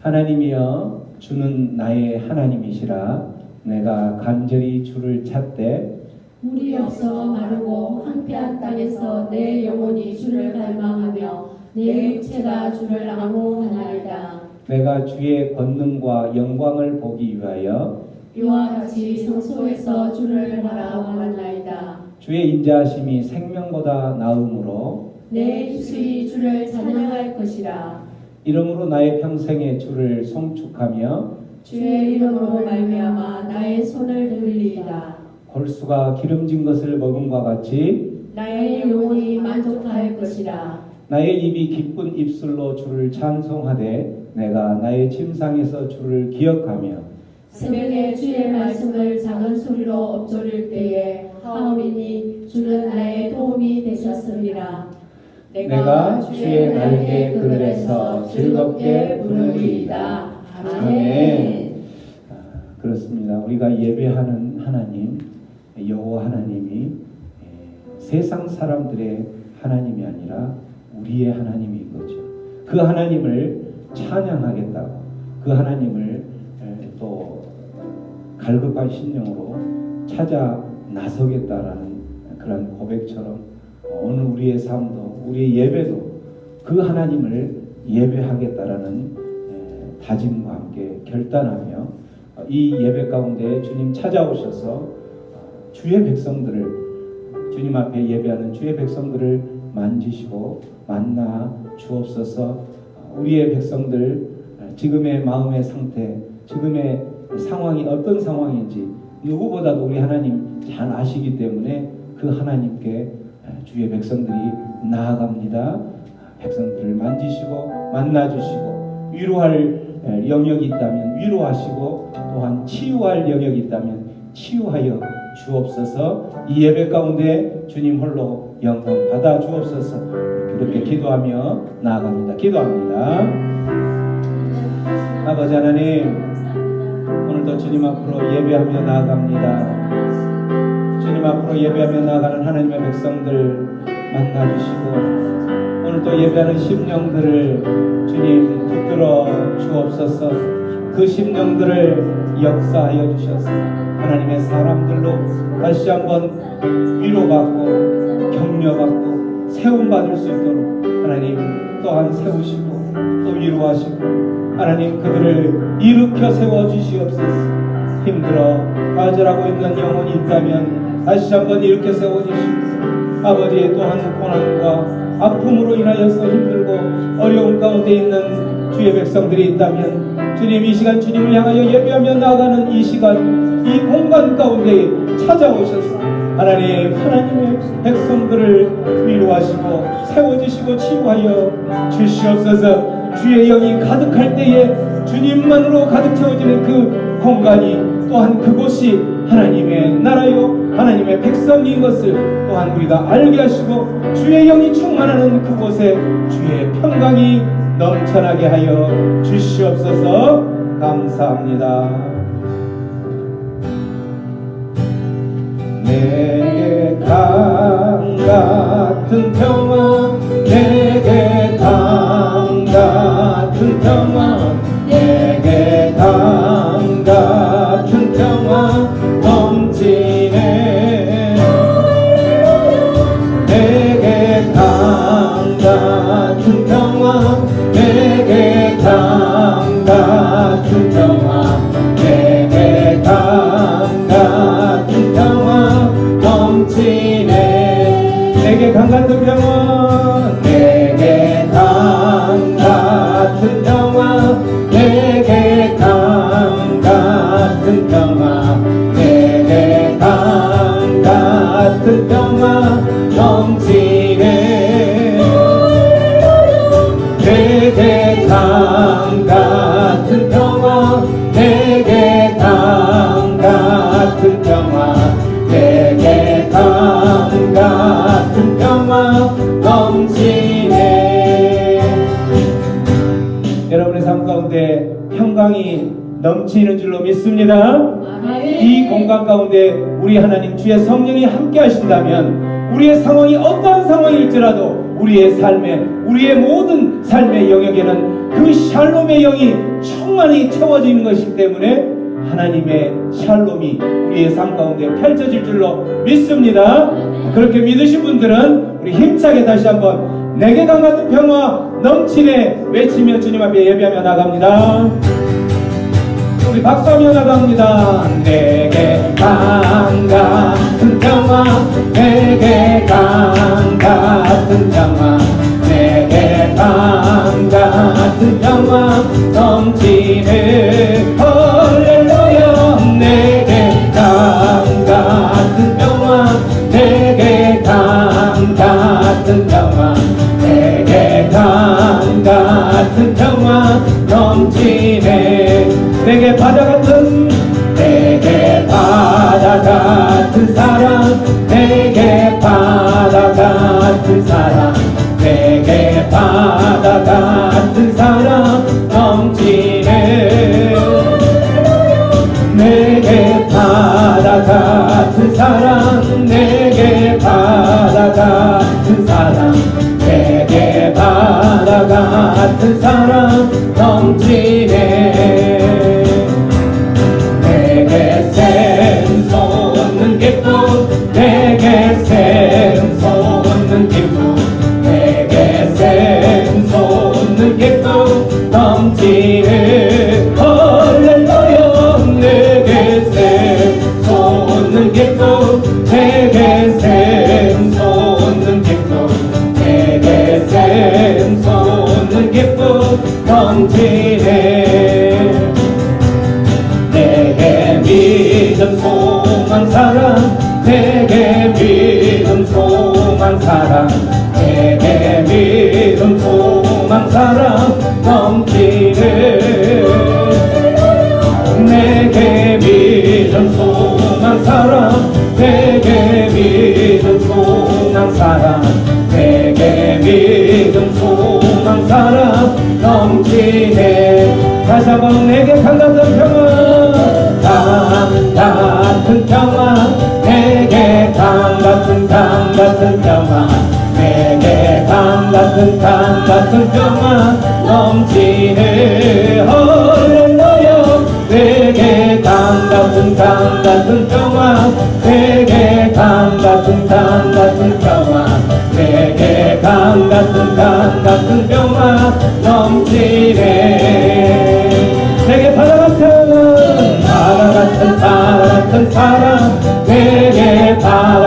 하나님이여 주는 나의 하나님이시라. 내가 간절히 주를 찾되 물이 없어 마르고 황폐한 땅에서 내 영혼이 주를 갈망하며 내 육체가 주를 암호하나이다. 내가 주의 권능과 영광을 보기 위하여 이와 같이 성소에서 주를 바라보았나이다. 주의 인자하심이 생명보다 나음으로 내 입술이 주를 찬양할 것이라. 이러므로 나의 평생에 주를 송축하며 주의 이름으로 말미암아 나의 손을 들리이다. 골수가 기름진 것을 먹음과 같이 나의 영혼이 만족할 것이라. 나의 입이 기쁜 입술로 주를 찬송하되 내가 나의 침상에서 주를 기억하며 새벽에 주의 말씀을 작은 소리로 엎조릴 때에 하오리니 주는 나의 도움이 되셨으리라. 내가 주의 날개 그늘에서 즐겁게 부르리이다. 아멘. 그렇습니다. 우리가 예배하는 하나님 여호와 하나님이 세상 사람들의 하나님이 아니라 우리의 하나님인 거죠. 그 하나님을 찬양하겠다고, 그 하나님을 또 갈급한 심령으로 찾아 나서겠다라는 그런 고백처럼 오늘 우리의 삶도 우리의 예배도 그 하나님을 예배하겠다라는 다짐과 함께 결단하며 이 예배 가운데 주님 찾아오셔서 주의 백성들을, 주님 앞에 예배하는 주의 백성들을 만지시고 만나 주옵소서. 우리의 백성들 지금의 마음의 상태, 지금의 상황이 어떤 상황인지 누구보다도 우리 하나님 잘 아시기 때문에 그 하나님께 주의 백성들이 나아갑니다. 백성들을 만지시고 만나주시고 위로할 영역이 있다면 위로하시고 또한 치유할 영역이 있다면 치유하여 주옵소서. 이 예배 가운데 주님 홀로 영광 받아 주옵소서. 이렇게 기도하며 나아갑니다. 기도합니다. 아버지 하나님, 오늘도 주님 앞으로 예배하며 나아갑니다. 주님 앞으로 예배하며 나아가는 하나님의 백성들 만나주시고 오늘도 예배하는 심령들을 주님 붙들어 주옵소서. 그 심령들을 역사하여 주셔서 하나님의 사람들로 다시 한번 위로받고 격려받고 세움받을 수 있도록 하나님 또한 세우시고 또 위로하시고 하나님 그들을 일으켜 세워주시옵소서. 힘들어 좌절하고 있는 영혼이 있다면 다시 한번 일으켜 세워주시옵소서. 아버지의 또한 고난과 아픔으로 인하여서 힘들고 어려움 가운데 있는 주의 백성들이 있다면 주님 이 시간 주님을 향하여 예배하며 나아가는 이 시간 이 공간 가운데 찾아오셔서 하나님의 백성들을 위로하시고 세워주시고 치유하여 주시옵소서. 주의 영이 가득할 때에 주님만으로 가득 채워지는 그 공간이 또한 그곳이 하나님의 나라요 하나님의 백성인 것을 또한 우리가 알게 하시고 주의 영이 충만하는 그곳에 주의 평강이 넘쳐나게 하여 주시옵소서. 감사합니다. 내게 강 같은 평화, 내게 강 같은 평화, 내게 강 같은 평화 넘치네. 내게 강 같은 평화, 내게 강 같은 평화, 내게 강 같은 평화 넘치네. 내게 강 같은 평화, 내게 강 같은 평화, 내게 강 같은 평화, 내게 강 같은 평화 넘치네. 내게 강 같은 평화, 내게 강 같은 평화, 내게 강 같은 평화 넘치네. 여러분의 삶 가운데 평강이 넘치는 줄로 믿습니다. 이 공간 가운데 우리 하나님 주의 성령이 함께 하신다면 우리의 상황이 어떠한 상황일지라도 우리의 삶에 우리의 모든 삶의 영역에는 그 샬롬의 영이 충만히 채워지는 것이기 때문에 하나님의 샬롬이 우리의 삶 가운데 펼쳐질 줄로 믿습니다. 그렇게 믿으신 분들은 우리 힘차게 다시 한번 내게 강 같은 평화 넘치네 외치며 주님 앞에 예배하며 나갑니다. 우리 박수하며 나갑니다. 내게 강 같은 평화, 내게 강 같은 평화, 내게 강 같은 평화 넘치네 할렐루야. 내게 강 같은 평화, 내게 강 같은 평화, 내게 강 같은 평화 넘치네. 내게 바다 같은, 내게 바다 같은 사랑, 내게 바다 같은 사랑, 내게 바다 같은 사랑 넘치네. 내게 바다 같은 사랑, 내게 바다 같은 사랑, 내게 바다 같은 사랑 넘치네. 내게 샘 솟는 기쁨, 내게 샘 솟는 기쁨, 내게 샘 솟는 기쁨 넘치네 할렐루야. 내게 샘 솟는 기쁨, 내게 샘 솟는 기쁨, 내게 샘 솟는 기쁨 넘치네. 내게 믿음 소망 사랑, 내게 믿음 소망 사랑, 내게 믿음 소망 사랑 넘치네. 내게 믿음 소망 사랑, 내게 믿음 소망 사랑, 내게 믿음 소망 사랑 넘치네. 다시 한번 내게 강 같은 평화, 강 같은 평화, 내게 강 같은 평화, 내게 강 같은 평화 넘치네 할렐루야. 내게 강 같은 평화, 내게 강 같은 평화, 내게 강 같은 평화 넘치네. 내게 바다 같은 사랑, 내게 바다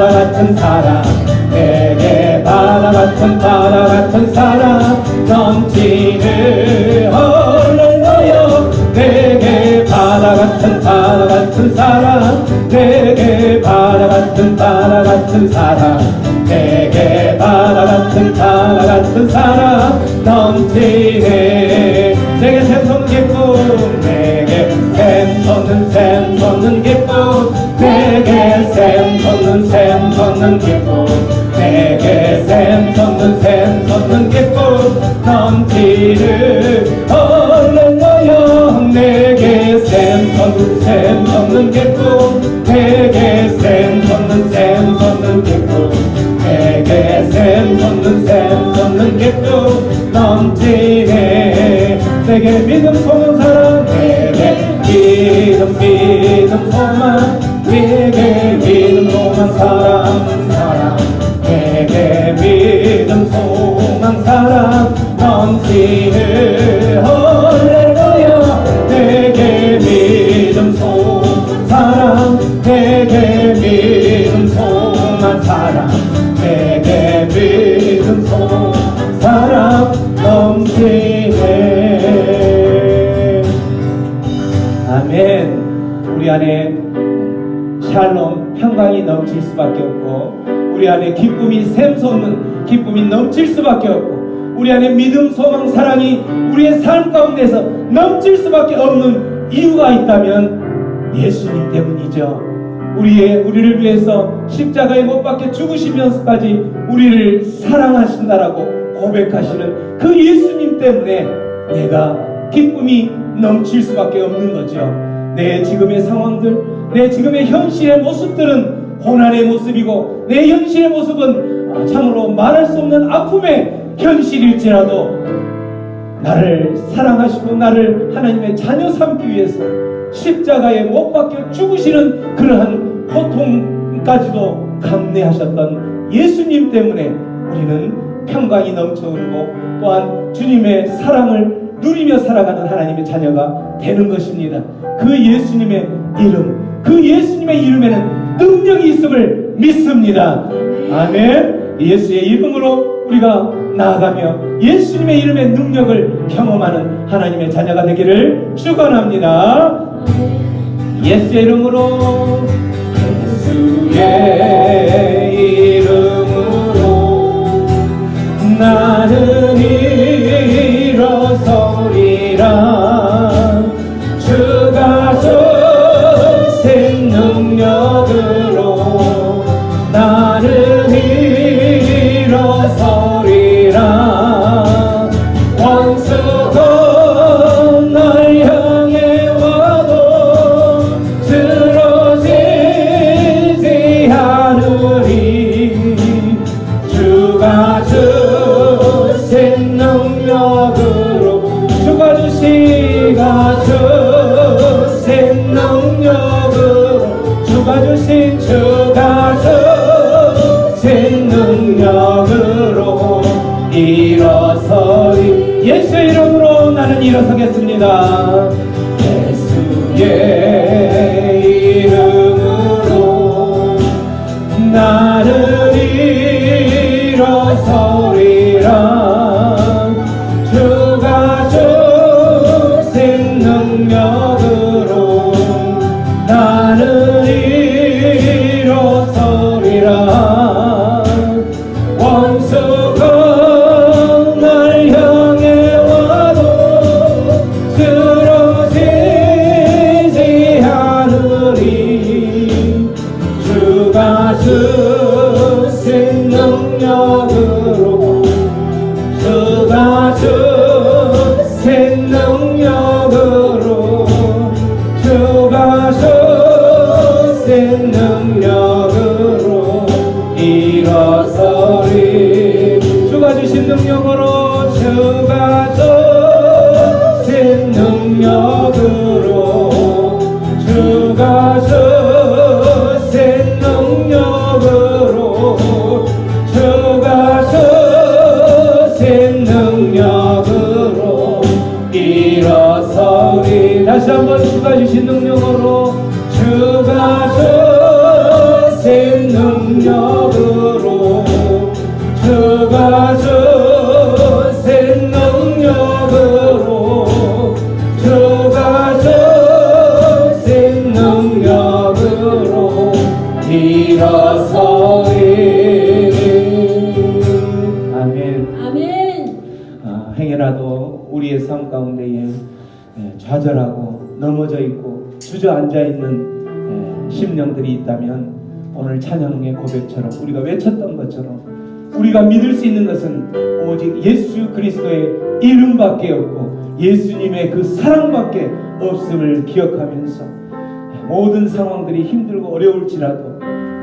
같은 사랑, 내게 바다 같은 사랑 넘치네 할렐루야. 내게 바다 같은 사랑, 내게 바다 같은 사랑, 내게 바다 같은 사랑 넘치네. 내게 샘 솟는 기쁨, 내게 샘 솟는 기쁨, 내게 샘 솟는 기쁨, 내게 샘 솟는 기쁨 넘치네 할렐루야. 내게 샘 솟는 기쁨, 내게 샘 솟는 기쁨, 내게 샘 솟는 기쁨 넘치네. 내게 믿음 소망 사랑, 내게 믿음 소망, 내게 믿음 소망 사랑, 내게 믿음 소망 사랑 넘치네 할렐루야. 내게 믿음 소망 사랑, 내게 믿음 소망 사랑, 내게 믿음 소망 사랑 넘치네. 아멘. 우리 안에 샬롬 평강이 넘칠 수밖에 없고, 우리 안에 기쁨이 샘솟는 기쁨이 넘칠 수밖에 없고, 우리 안에 믿음 소망 사랑이 우리의 삶 가운데서 넘칠 수밖에 없는 이유가 있다면 예수님 때문이죠. 우리를 위해서 십자가에 못 박혀 죽으시면서까지 우리를 사랑하신다라고 고백하시는 그 예수님 때문에 내가 기쁨이 넘칠 수밖에 없는 거죠. 내 지금의 상황들, 내 지금의 현실의 모습들은 고난의 모습이고, 내 현실의 모습은 참으로 말할 수 없는 아픔의 현실일지라도 나를 사랑하시고 나를 하나님의 자녀 삼기 위해서 십자가에 못 박혀 죽으시는 그러한 고통까지도 감내하셨던 예수님 때문에 우리는 평강이 넘쳐흐르고 또한 주님의 사랑을 누리며 살아가는 하나님의 자녀가 되는 것입니다. 그 예수님의 이름, 그 예수님의 이름에는 능력이 있음을 믿습니다. 아멘. 예수의 이름으로 우리가 나아가며 예수님의 이름의 능력을 경험하는 하나님의 자녀가 되기를 축원합니다. 예수의 이름으로, 예수의 이름으로 나는 일어서리라. 주가 주신 능력으로 나는 일어서리라. 원수도 날 향해 와도 쓰러지지 않으리. 주가 주신 능력으로, 주가 주신 능력으로, 주가 주신 능력으로 일어서리. 예수의 이름으로 나는 일어서겠습니다. 예수의 이름으로 나는 일어서리라. 주가 주신 능력으로 나는 일어서리라. 원수가 날 향해 와도 쓰러지지 않으리. 주가 주신 능력으로, 주가 주신 능력으로, 주가 주신 능력으로 일어서리. 주가 주신 능력으로, 주가 주신 능력으로, 주가 주신 능력으로, 주가 주신 능력으로 일어서리. 다시 한번 주가 주신 능력으로, 주가 주신 능력으로, 주가 주신 능력으로, 주가 주신 능력으로 일어서리. 아멘. 아멘. 행여라도 우리의 삶 가운데에 좌절하고 넘어져 있고 주저앉아 있는 심령들이 있다면 오늘 찬양의 고백처럼 우리가 외쳤던 것처럼 우리가 믿을 수 있는 것은 오직 예수 그리스도의 이름밖에 없고 예수님의 그 사랑밖에 없음을 기억하면서 모든 상황들이 힘들고 어려울지라도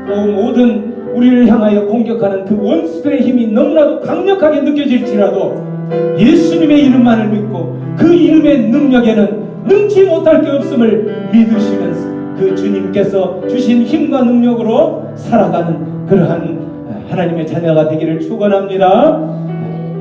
또 모든 우리를 향하여 공격하는 그 원수들의 힘이 너무나도 강력하게 느껴질지라도 예수님의 이름만을 믿고 그 이름의 능력에는 능치 못할 게 없음을 믿으시면서 그 주님께서 주신 힘과 능력으로 살아가는 그러한 하나님의 자녀가 되기를 축원합니다.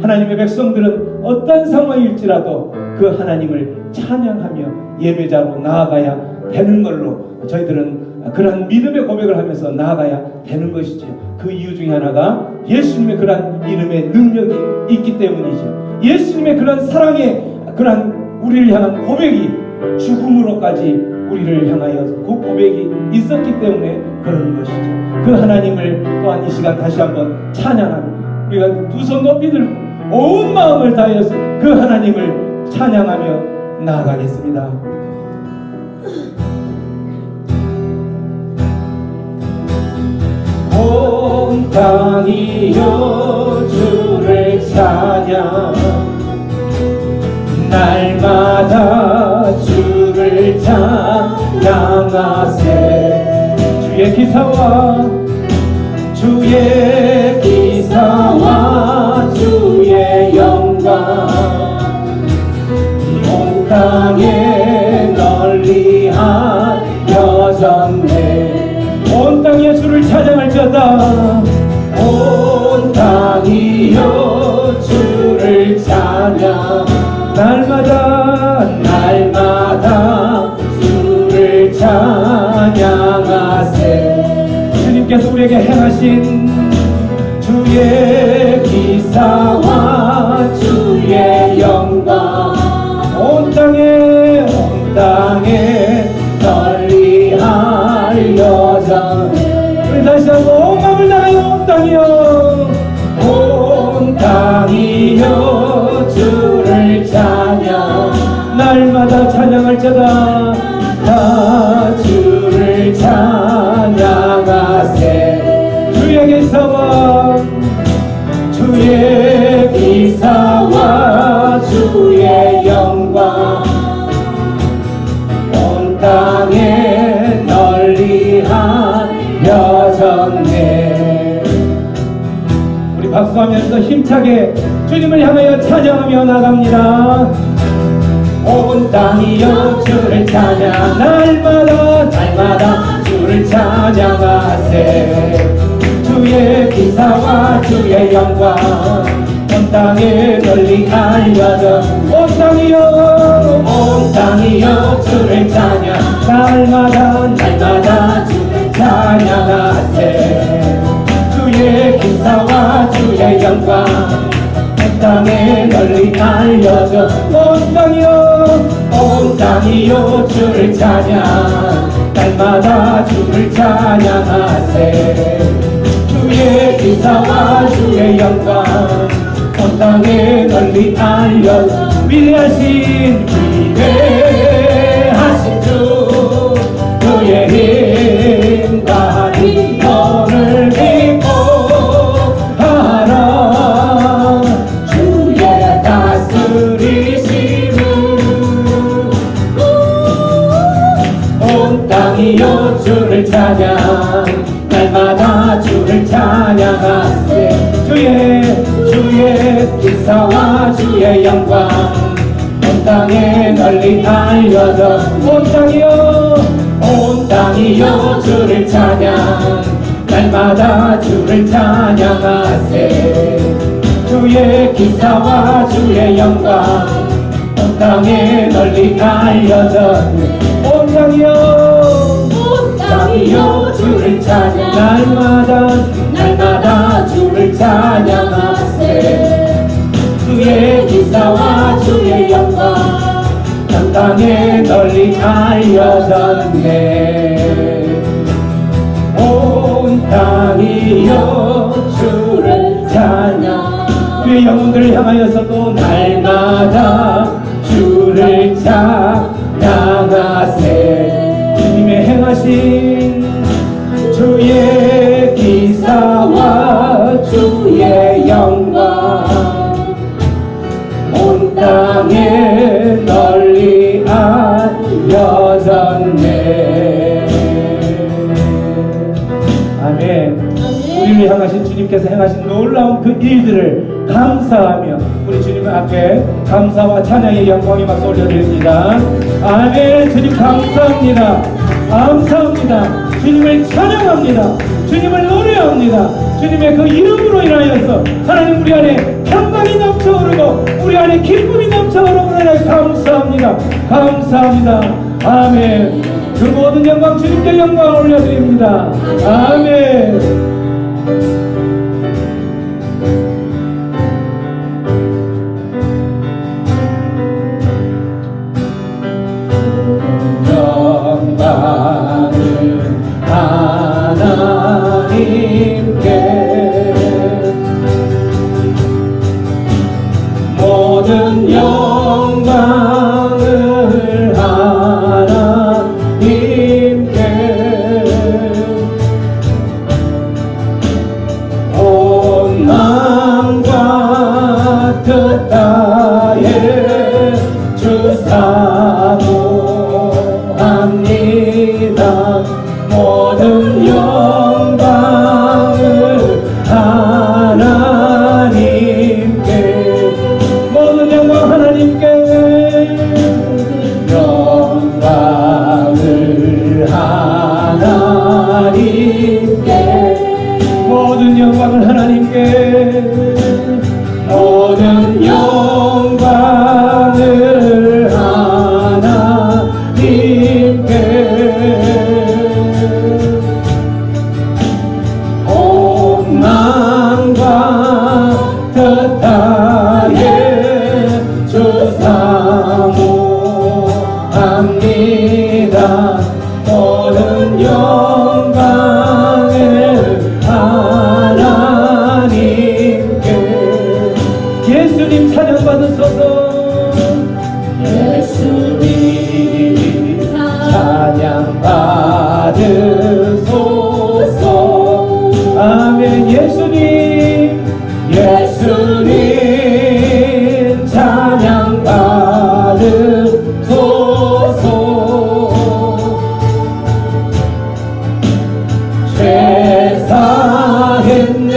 하나님의 백성들은 어떤 상황일지라도 그 하나님을 찬양하며 예배자로 나아가야 되는 걸로 저희들은 그러한 믿음의 고백을 하면서 나아가야 되는 것이죠. 그 이유 중에 하나가 예수님의 그러한 이름의 능력이 있기 때문이죠. 예수님의 그러한 사랑의 그러한 우리를 향한 고백이 죽음으로까지 우리를 향하여 그 고백이 있었기 때문에 그런 것이죠. 그 하나님을 또한 이 시간 다시 한번 찬양하며 우리가 두 손 높이 들고 온 마음을 다해서 그 하나님을 찬양하며 나아가겠습니다. 온 땅이여 주를 찬양, 날마다 주를 찬양하세. 주의 기사와 주의 영광 주를 찬양 날마다 주를 찬양하세. 주님께서 우리에게 행하신 주의 기사와 주의 영광 온 땅에 널리 알려져. 우리 다시 한번 온 마음을 다하여 온 땅이여 주를 찬양 날마다 찬양할자다 다 주를 찬양하세. 주의 기사와 주의 영광 온 땅에 널리 알려졌네. 우리 박수하면서 힘차게 주님을 향하여 찬양하며 나갑니다. 온 땅이여 주를 찬양 날마다 주를 찬양하세. 주의 기사와 주의 영광 온 땅에 널리 알려져. 온 땅이여 주를 찬양 날마다 주를 찬양하세. 주의 기사와 주의 영광 온 땅에 널리 알려져. 온 땅이여 주를 찬양 날마다 주를 찬양하세. 주의 기사와 주의 영광 온 땅에 널리 알려져. 위대하신 주 그의 힘과 너를 기뻐하라. 주의 다스리심을 온 땅이여 주를 찬양 날마다 주를 찬양하세. 주의 기사와 주의 영광 온 땅에 널리 알려져. 온 땅이여 주를 찬양 날마다 주를 찬양하세. 주의 기사와 주의 영광 온 땅에 널리 알려져. 온 땅이여 주를 찬양 날마다 주를 찬양하세. 주의 기사와 주의 영광 온 땅에 널리 알려졌네. 온 땅이여 주를 찬양. 우리의 영혼들을 향하여서도 날마다 주를 찬양하세. 주님의 행하신 주의 기사와 주의 영광 온 땅에 널리 알려졌네. 아멘. 우리를 향하신 주님께서 행하신 놀라운 그 일들을 감사하며 우리 주님 앞에 감사와 찬양의 영광의 박수 올려드립니다. 아멘. 주님 감사합니다. 감사합니다. 주님을 찬양합니다. 주님을 노래합니다. 주님의 그 이름으로 인하여서 하나님 우리 안에 평강이 넘쳐오르고 우리 안에 기쁨이 넘쳐오르고 감사합니다. 감사합니다. 아멘. 그 모든 영광 주님께 영광을 올려드립니다. 아멘. 영광은 하나님께 모든 영광을 하나님께 온 마음과 뜻 다해 주사모합니다. 모든 영광을 하나님께 모든 영광 하나님께 영광을 하나님께 모든 영광을 하나님께 모든 영광을 하나님께 온 마음과 뜻하에 주 사모합니다. 모든 영광을 하나님께. 예수님 찬양 받으소서. 예수님 찬양 받으소서. 아멘. 예수님 예수님 찬양 받으소서. 죄사했네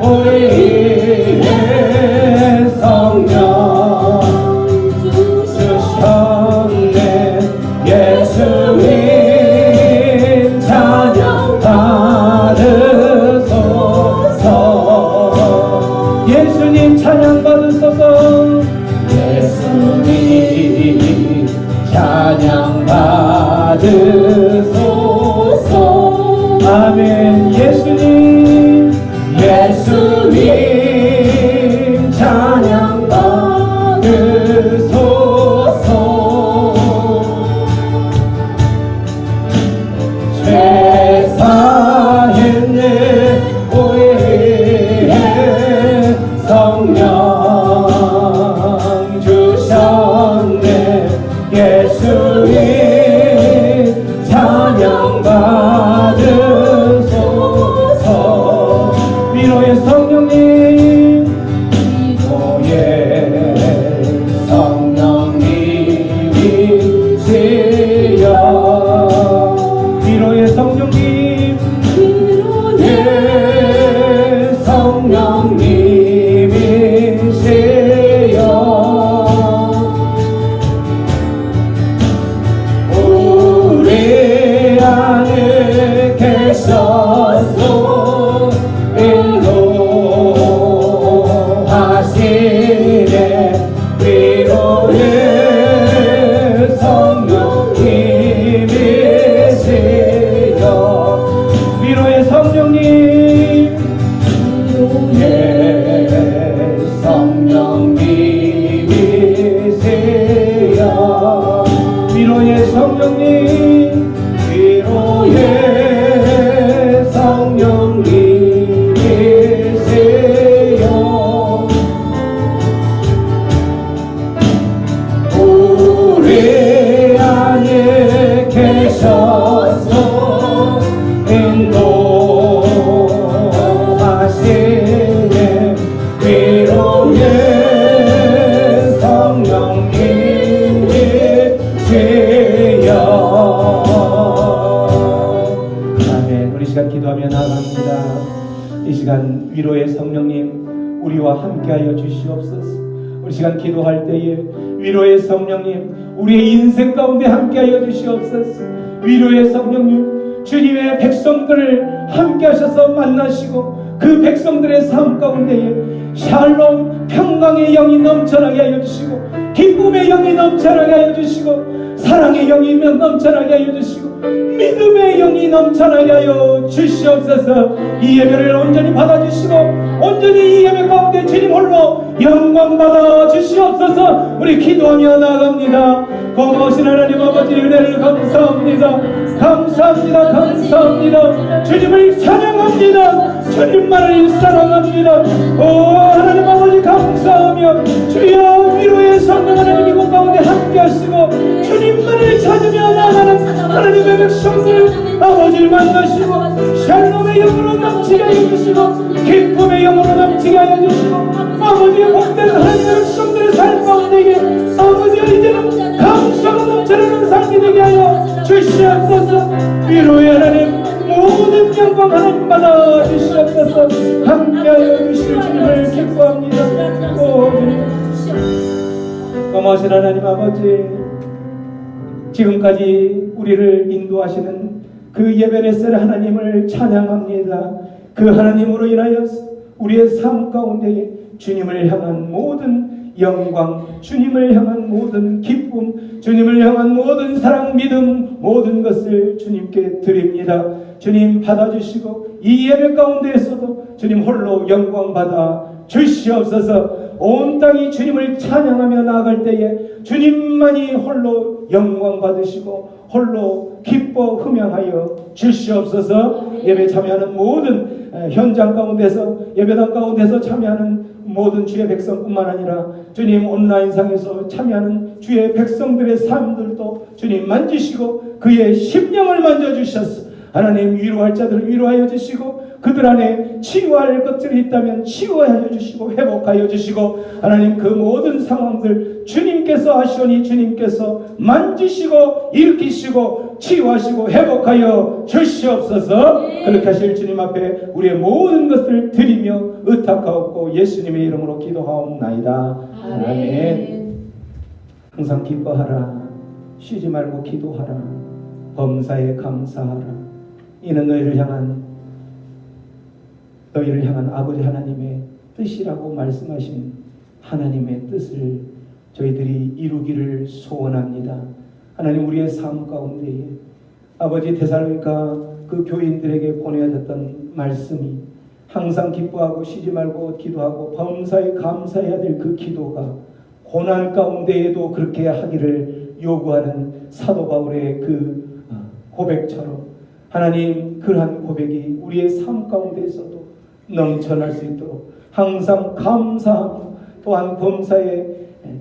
우리의 성령 주셨네. 예수님 찬양 받으소서. 예수님 찬양 받으소서. 예수님 찬양 받으소서. 아멘. 예수님 예수님 찬양 받으소서. 죄사했네 우리의 성령 주셨네. 예수님 찬양 받으소서. 위로의 성령님 위로의 성령님이시여. 위로의 성령님 위로의 성령님이시여. 우리 안에 계셔서 인도하시네. 위로의 성령님이시여. 위로의 성령님 위로의 성령님이시여. 위로의 성령님 위로의 성령님이시여. 우리 안에 계셔서 인도하시네. 위로의 성령님이시여. 아멘. 우리 시간 기도하며 나아갑니다. 이 시간 위로의 성령님 우리와 함께하여 주시옵소서. 우리 시간 기도할 때에 위로의 성령님 우리의 인생 가운데 함께하여 주시옵소서. 위로의 성령님 주님의 백성들을 함께하셔서 만나시고 그 백성들의 삶 가운데에 샬롬 평강의 영이 넘쳐나게 하여 주시고 기쁨의 영이 넘쳐나게 하여 주시고 사랑의 영이 넘쳐나게 하여 주시고 믿음의 영이 넘쳐나게 하여 주시옵소서. 이 예배를 온전히 받아주시고 온전히 이 예배 가운데 주님 홀로 영광 받아 주시옵소서. 우리 기도하며 나아갑니다. 고마우신 하나님 아버지 은혜를 감사합니다. 감사합니다. 감사합니다. 주님을 찬양합니다. 주님만을 사랑합니다. 오 하나님 아버지 감사하며 주여 위로의 성령 하나님 이곳 가운데 함께 하시고 주님만을 찾으며 나가는 하나님의 백성들 아버지를 만나시고 샬롬의 영으로 넘치게 하여 주시고 기쁨의 영으로 넘치게 하여 주시고 아버지의 복된 하나님의 백성들의 삶 가운데 아버지가 이제는 감사가 넘쳐나는 삶이 되게 하여 주시옵소서. 위로의 하나님 모든 영광 하나님 받아 주시옵소서. 함께하여 주실 주님을 기뻐합니다. 고마우신 하나님 아버지 지금까지 우리를 인도하시는 그 예배레셀 하나님을 찬양합니다. 그 하나님으로 인하여 우리의 삶 가운데에 주님을 향한 모든 영광, 주님을 향한 모든 기쁨, 주님을 향한 모든 사랑, 믿음, 모든 것을 주님께 드립니다. 주님 받아주시고 이 예배 가운데에서도 주님 홀로 영광 받아 주시옵소서. 온 땅이 주님을 찬양하며 나아갈 때에 주님만이 홀로 영광 받으시고 홀로 기뻐 흠양하여 주시옵소서. 예배 참여하는 모든 현장 가운데서, 예배당 가운데서 참여하는 모든 주의 백성뿐만 아니라 주님 온라인상에서 참여하는 주의 백성들의 삶들도 주님 만지시고 그의 심령을 만져주셔서 하나님 위로할 자들을 위로하여 주시고 그들 안에 치유할 것들이 있다면 치유하여 주시고 회복하여 주시고 하나님 그 모든 상황들 주님께서 하시오니 주님께서 만지시고 일으키시고 치유하시고 회복하여 주시옵소서. 그렇게 하실 주님 앞에 우리의 모든 것들을 드리며 의탁하옵고 예수님의 이름으로 기도하옵나이다. 아멘. 항상 기뻐하라. 쉬지 말고 기도하라. 범사에 감사하라. 이는 너희를 향한 아버지 하나님의 뜻이라고 말씀하신 하나님의 뜻을 저희들이 이루기를 소원합니다. 하나님 우리의 삶 가운데에 아버지 데살로니가 그 교인들에게 보내졌던 말씀이 항상 기뻐하고 쉬지 말고 기도하고 범사에 감사해야 될 그 기도가 고난 가운데에도 그렇게 하기를 요구하는 사도 바울의 그 고백처럼 하나님 그러한 고백이 우리의 삶 가운데에서도 넘쳐날 수 있도록 항상 감사하고 또한 범사에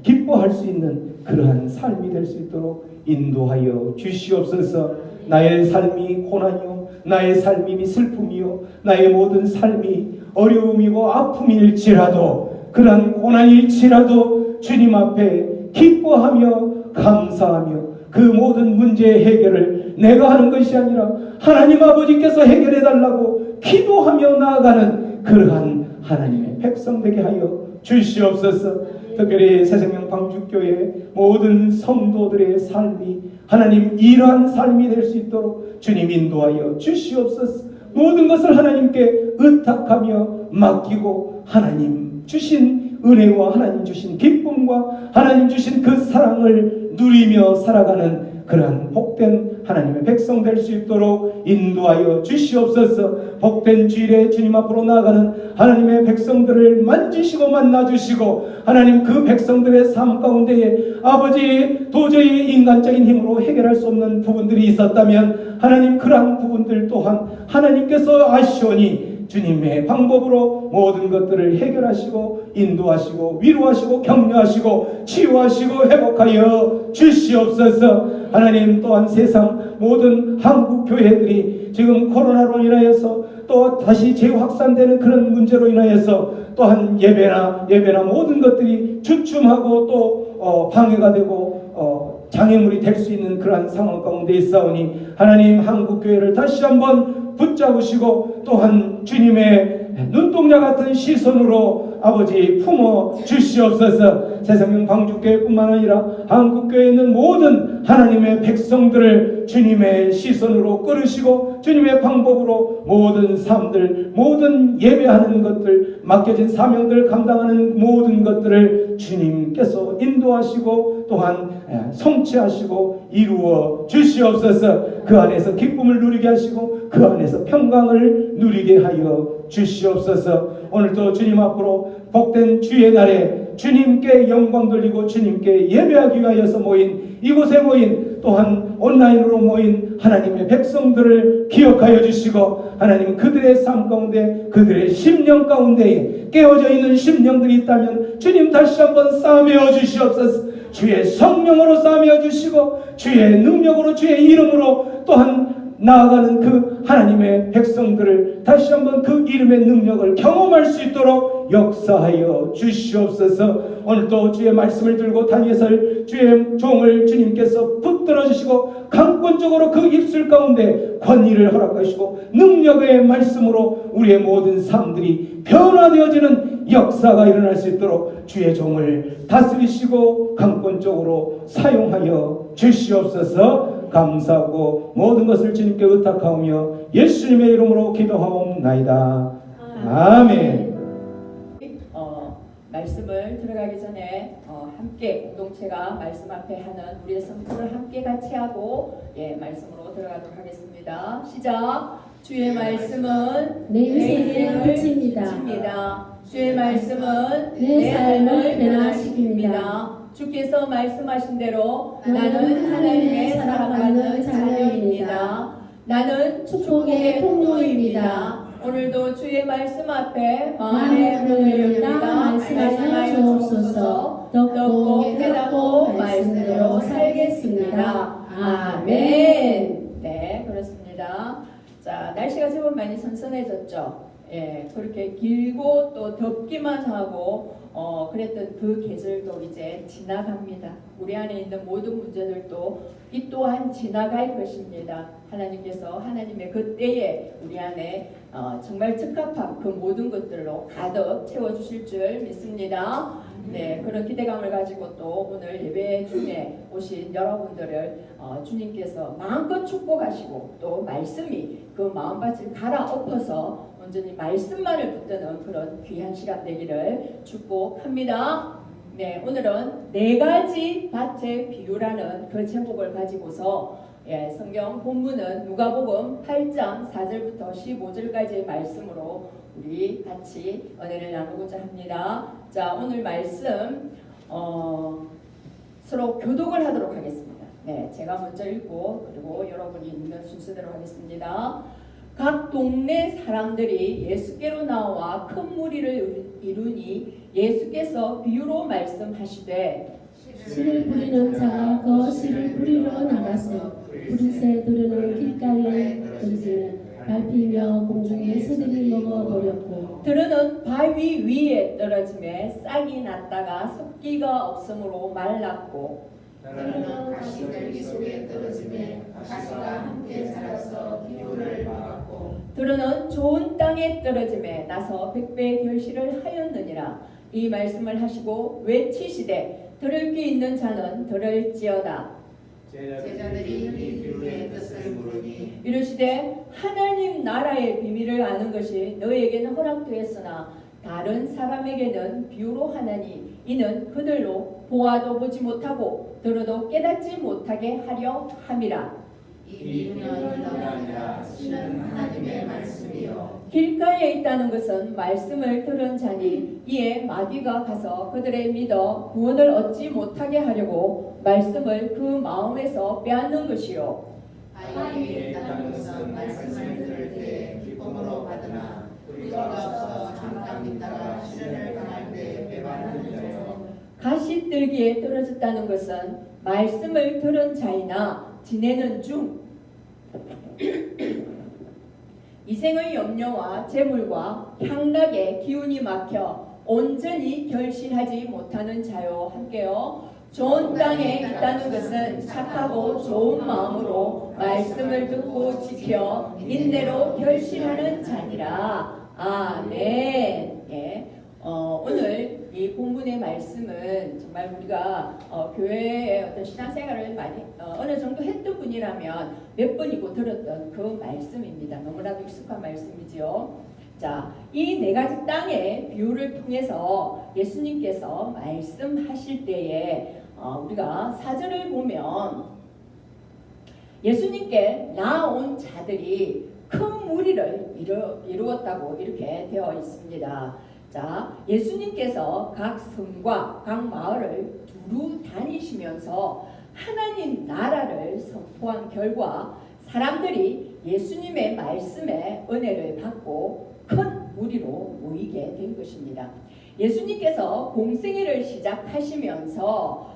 기뻐할 수 있는 그러한 삶이 될 수 있도록 인도하여 주시옵소서. 나의 삶이 고난이요 나의 삶이 슬픔이요 나의 모든 삶이 어려움이고 아픔일지라도 그러한 고난일지라도 주님 앞에 기뻐하며 감사하며 그 모든 문제의 해결을 내가 하는 것이 아니라 하나님 아버지께서 해결해 달라고 기도하며 나아가는 그러한 하나님의 백성 되게 하여 주시옵소서. 특별히 새생명 방주교회 모든 성도들의 삶이 하나님 이러한 삶이 될 수 있도록 주님 인도하여 주시옵소서. 모든 것을 하나님께 의탁하며 맡기고 하나님 주신 은혜와 하나님 주신 기쁨과 하나님 주신 그 사랑을 누리며 살아가는 그러한 복된 하나님의 백성 될 수 있도록 인도하여 주시옵소서. 복된 주일에 주님 앞으로 나아가는 하나님의 백성들을 만지시고 만나주시고 하나님 그 백성들의 삶 가운데에 아버지 도저히 인간적인 힘으로 해결할 수 없는 부분들이 있었다면 하나님 그러한 부분들 또한 하나님께서 아시오니 주님의 방법으로 모든 것들을 해결하시고 인도하시고 위로하시고 격려하시고 치유하시고 회복하여 주시옵소서. 하나님 또한 세상 모든 한국 교회들이 지금 코로나로 인하여서 또 다시 재확산되는 그런 문제로 인하여서 또한 예배나 모든 것들이 주춤하고 또 방해가 되고 장애물이 될 수 있는 그러한 상황 가운데 있사오니 하나님 한국교회를 다시 한번 붙잡으시고 또한 주님의 눈동자 같은 시선으로 아버지 품어 주시옵소서. 새생명 방주교회뿐만 아니라 한국교회에 있는 모든 하나님의 백성들을 주님의 시선으로 끌으시고 주님의 방법으로 모든 삶들 모든 예배하는 것들 맡겨진 사명들 감당하는 모든 것들을 주님께서 인도하시고 또한 성취하시고 이루어 주시옵소서. 그 안에서 기쁨을 누리게 하시고 그 안에서 평강을 누리게 하여 주시옵소서. 오늘도 주님 앞으로 복된 주의 날에 주님께 영광 돌리고 주님께 예배하기 위하여서 모인 이곳에 모인 또한 온라인으로 모인 하나님의 백성들을 기억하여 주시고 하나님 그들의 삶 가운데 그들의 심령 가운데에 깨어져 있는 심령들이 있다면 주님 다시 한번 싸매어 주시옵소서. 주의 성령으로 싸매어 주시고 주의 능력으로 주의 이름으로 또한 나아가는 그 하나님의 백성들을 다시 한번 그 이름의 능력을 경험할 수 있도록 역사하여 주시옵소서. 오늘도 주의 말씀을 들고 다니엘 주의 종을 주님께서 붙들어 주시고 강권적으로 그 입술 가운데 권위를 허락하시고 능력의 말씀으로 우리의 모든 삶들이 변화되어지는 역사가 일어날 수 있도록 주의 종을 다스리시고 강권적으로 사용하여 주시옵소서. 감사하고 모든 것을 주님께 의탁하오며 예수님의 이름으로 기도하옵나이다. 아멘. 말씀을 들어가기 전에 함께 공동체가 말씀 앞에 하는 우리의 선포를 함께 같이 하고 말씀으로 들어가도록 하겠습니다. 시작. 주의 말씀은 내 인생의 끝입니다. 주의 말씀은 내 삶을 변화시킵니다. 주께서 말씀하신 대로 나는 하나님의 사랑받는 자녀입니다. 나는 축복의 통로입니다. 오늘도 주의 말씀 앞에 마음의 문을 열다 말씀하여 주옵소서. 듣고 깨닫고 말씀대로 살겠습니다. 아멘. 네, 그렇습니다. 자, 날씨가 제법 많이 선선해졌죠. 그렇게 길고 또 덥기만 하고 그랬던 그 계절도 이제 지나갑니다. 우리 안에 있는 모든 문제들도 이 또한 지나갈 것입니다. 하나님께서 하나님의 그 때에 우리 안에 정말 적합한 그 모든 것들로 가득 채워주실 줄 믿습니다. 네, 그런 기대감을 가지고 또 오늘 예배 중에 오신 여러분들을 주님께서 마음껏 축복하시고 또 말씀이 그 마음밭을 갈아엎어서 온전히 말씀만을 붙드는 그런 귀한 시간 되기를 축복합니다. 네, 오늘은 4가지 밭의 비유라는 그 제목을 가지고서 성경 본문은 누가복음 8장 4절부터 15절까지의 말씀으로 우리 같이 은혜를 나누고자 합니다. 자, 오늘 말씀 서로 교독을 하도록 하겠습니다. 네, 제가 먼저 읽고 그리고 여러분이 읽는 순서대로 하겠습니다. 각 동네 사람들이 예수께로 나와 큰 무리를 이루니 예수께서 비유로 말씀하시되 씨를 뿌리는 자가 그 씨를 뿌리러 나가서 뿌리새 들으는 길가에 던지면 밟히며 공중에 새들이 먹어버렸고 들으는 바위 위에 떨어짐에 싹이 났다가 섭기가 없으므로 말랐고 너는 가시떨기 속에 떨어짐에 가시가 함께 자라서 기후를 막았고 들으는 좋은 땅에 떨어짐에 나서 백배의 결실을 하였느니라. 이 말씀을 하시고 외치시되 들을 귀 있는 자는 들을지어다. 제자들이 이 비유의 뜻을 물으니 이르시되 하나님 나라의 비밀을 아는 것이 너에게는 허락되었으나 다른 사람에게는 비유로 하나니 이는 그들로 보아도 보지 못하고 들어도 깨닫지 못하게 하려 함이라. 이 비유는 너가 아니라 신은 하나님의 말씀이요 길가에 있다는 것은 말씀을 들은 자니 이에 마귀가 가서 그들의 믿어 구원을 얻지 못하게 하려고 말씀을 그 마음에서 빼앗는 것이요. 바위 위에 있다는 것은 말씀을 들을 때 기쁨으로 받으나 우리가 없어 잠깐 믿다가 시련을 당할 때 배반하는 자요 가시들기에 떨어졌다는 것은 말씀을 들은 자이나 지내는 중 이생의 염려와 재물과 향락의 기운이 막혀 온전히 결실하지 못하는 자요. 함께요. 좋은 땅에 있다는 것은 착하고 좋은 마음으로 말씀을 듣고 지켜 인내로 결실하는 자니라. 아멘. 오늘 이 본문의 말씀은 정말 우리가 교회의 어떤 신앙생활을 많이 어느 정도 했던 분이라면 몇 번이고 들었던 그 말씀입니다. 너무나도 익숙한 말씀이지요. 자, 이 4가지 땅의 비유를 통해서 예수님께서 말씀하실 때에 우리가 4절을 보면 예수님께 나온 자들이 큰 무리를 이루었다고 이렇게 되어 있습니다. 자, 예수님께서 각 성과 각 마을을 두루 다니시면서 하나님 나라를 선포한 결과 사람들이 예수님의 말씀에 은혜를 받고 큰 무리로 모이게 된 것입니다. 예수님께서 공생애를 시작하시면서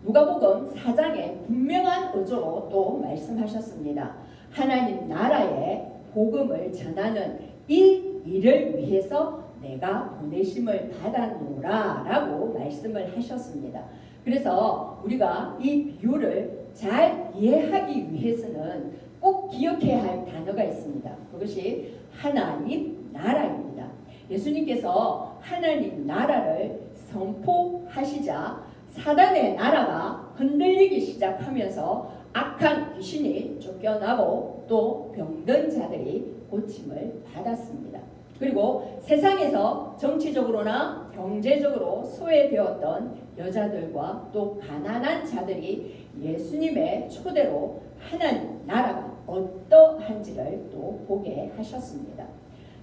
누가복음 4장에 분명한 의조로 또 말씀하셨습니다. 하나님 나라의 복음을 전하는 이 일을 위해서 내가 보내심을 받았노라 라고 말씀을 하셨습니다. 그래서 우리가 이 비유를 잘 이해하기 위해서는 꼭 기억해야 할 단어가 있습니다. 그것이 하나님 나라입니다. 예수님께서 하나님 나라를 선포하시자 사단의 나라가 흔들리기 시작하면서 악한 귀신이 쫓겨나고 또 병든 자들이 고침을 받았습니다. 그리고 세상에서 정치적으로나 경제적으로 소외되었던 여자들과 또 가난한 자들이 예수님의 초대로 하나님 나라가 어떠한지를 또 보게 하셨습니다.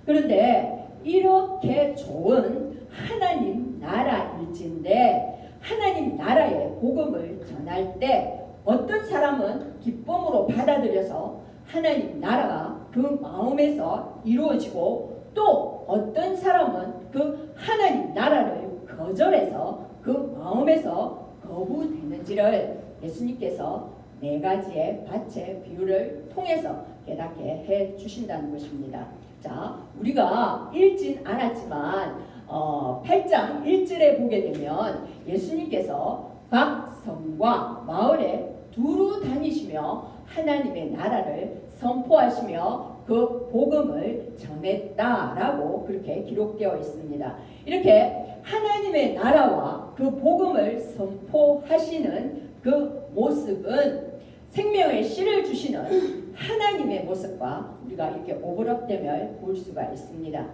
그런데 이렇게 좋은 하나님 나라일진데 하나님 나라의 복음을 전할 때 어떤 사람은 기쁨으로 받아들여서 하나님 나라가 그 마음에서 이루어지고 또 어떤 사람은 그 하나님 나라를 거절해서 그 마음에서 거부되는지를 예수님께서 4가지의 밭의 비유를 통해서 깨닫게 해 주신다는 것입니다. 자, 우리가 읽진 않았지만 8장 1절에 보게 되면 예수님께서 각 성과 마을에 두루 다니시며 하나님의 나라를 선포하시며 그 복음을 전했다라고 그렇게 기록되어 있습니다. 이렇게 하나님의 나라와 그 복음을 선포하시는 그 모습은 생명의 씨를 주시는 하나님의 모습과 우리가 이렇게 오버랩되며 볼 수가 있습니다.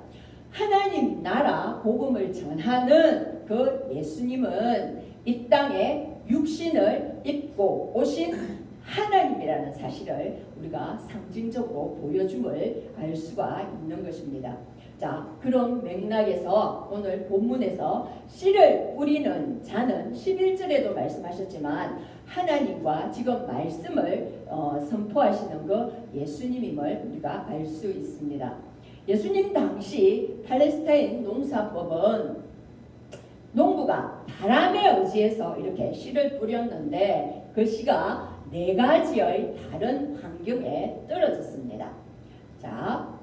하나님 나라 복음을 전하는 그 예수님은 이 땅에 육신을 입고 오신 하나님이라는 사실을 우리가 상징적으로 보여줌을 알 수가 있는 것입니다. 자, 그런 맥락에서 오늘 본문에서 씨를 뿌리는 자는 11절에도 말씀하셨지만 하나님과 지금 말씀을 선포하시는 그 예수님임을 우리가 알 수 있습니다. 예수님 당시 팔레스타인 농사법은 농부가 바람에 의지해서 이렇게 씨를 뿌렸는데 그 씨가 4가지의 다른 환경에 떨어졌습니다. 자,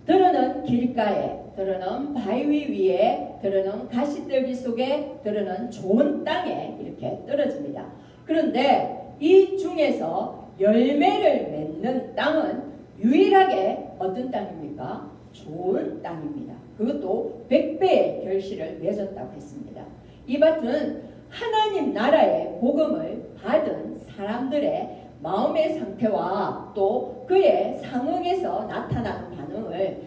들어는 길가에, 들어는 바위 위에, 들어는 가시떨기 속에, 들어는 좋은 땅에 이렇게 떨어집니다. 그런데 이 중에서 열매를 맺는 땅은 유일하게 어떤 땅입니까? 좋은 땅입니다. 그것도 100배의 결실을 맺었다고 했습니다. 이 밭은 하나님 나라의 복음을 받은 사람들의 마음의 상태와 또 그의 상응에서 나타나는 반응을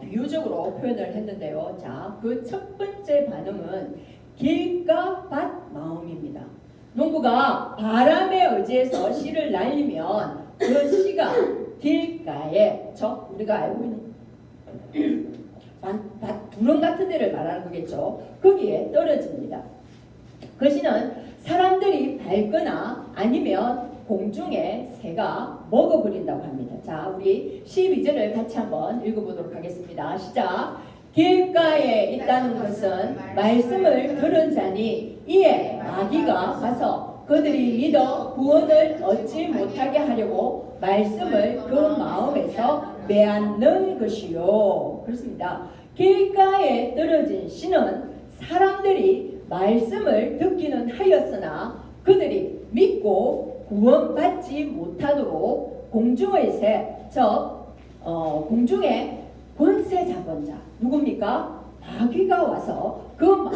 비유적으로 표현을 했는데요. 자, 그 첫 번째 반응은 길가 밭 마음입니다. 농부가 바람에 의지해서 씨를 날리면 그 씨가 길가에 우리가 알고 있는 밭 두렁 같은 데를 말하는 거겠죠. 거기에 떨어집니다. 그 씨는 사람들이 밟거나 아니면 공중에 새가 먹어버린다고 합니다. 자, 우리 12절을 같이 한번 읽어보도록 하겠습니다. 시작. 길가에 있다는 것은 말씀을 들은 자니 이에 마귀가 와서 그들이 믿어 구원을 얻지 못하게 하려고 말씀을 그 마음에서 빼앗는 것이요. 그렇습니다. 길가에 떨어진 씨는 사람들이 말씀을 듣기는 하였으나 그들이 믿고 구원받지 못하도록 공중의 새, 공중의 권세 잡은 자 누굽니까? 마귀가 와서 그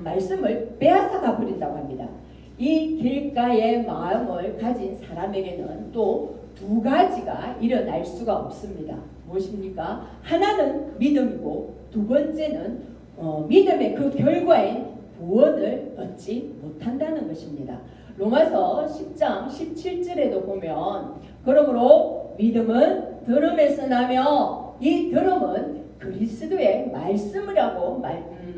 말씀을 빼앗아가 버린다고 합니다. 이 길가의 마음을 가진 사람에게는 또 2가지가 일어날 수가 없습니다. 무엇입니까? 하나는 믿음이고 두 번째는 믿음의 그 결과인 구원을 얻지 못한다는 것입니다. 로마서 10장 17절에도 보면 그러므로 믿음은 들음에서 나며 이 들음은 그리스도의 말씀이라고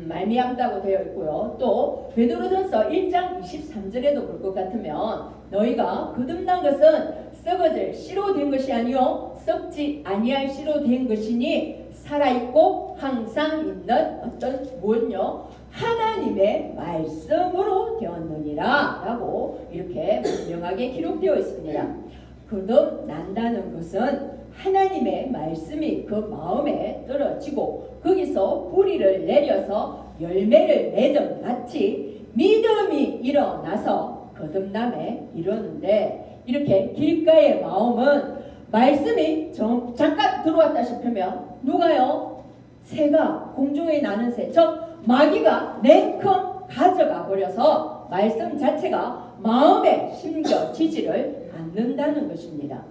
말미암다고 되어 있고요. 또 베드로전서 1장 23절에도 볼 것 같으면 너희가 거듭난 것은 썩어질 씨로 된 것이 아니요 썩지 아니할 씨로 된 것이니 살아있고 항상 있는 어떤 무엇요? 하나님의 말씀으로 되었느니라 라고 이렇게 분명하게 기록되어 있습니다. 거듭난다는 것은 하나님의 말씀이 그 마음에 떨어지고 거기서 뿌리를 내려서 열매를 맺은 같이 믿음이 일어나서 거듭남에 이르는데 이렇게 길가의 마음은 말씀이 잠깐 들어왔다 싶으면 누가요? 새가 공중에 나는 새, 즉 마귀가 냉큼 가져가 버려서 말씀 자체가 마음에 심겨지지를 않는다는 것입니다.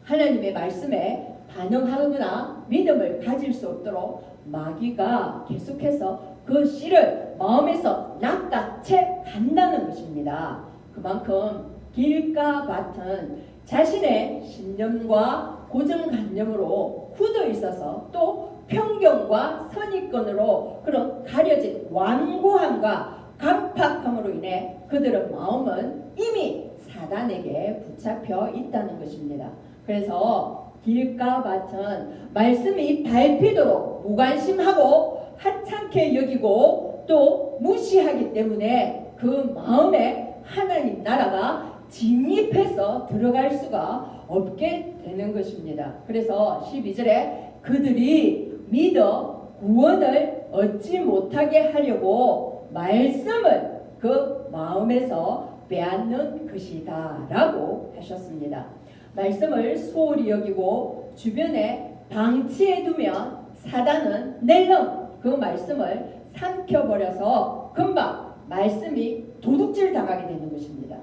하나님의 말씀에 반응하거나 믿음을 가질 수 없도록 마귀가 계속해서 그 씨를 마음에서 낚아채 간다는 것입니다. 그만큼 길과 밭은 자신의 신념과 고정관념으로 굳어 있어서 또 편견과 선입견으로 그런 가려진 완고함과 강팍함으로 인해 그들의 마음은 이미 사단에게 붙잡혀 있다는 것입니다. 그래서 길과 밭은 말씀이 밟히도록 무관심하고 하찮게 여기고 또 무시하기 때문에 그 마음에 하나님 나라가 진입해서 들어갈 수가 없게 되는 것입니다. 그래서 12절에 그들이 믿어 구원을 얻지 못하게 하려고 말씀을 그 마음에서 빼앗는 것이다 라고 하셨습니다. 말씀을 소홀히 여기고 주변에 방치해 두면 사단은 낼름 그 말씀을 삼켜버려서 금방 말씀이 도둑질 당하게 되는 것입니다.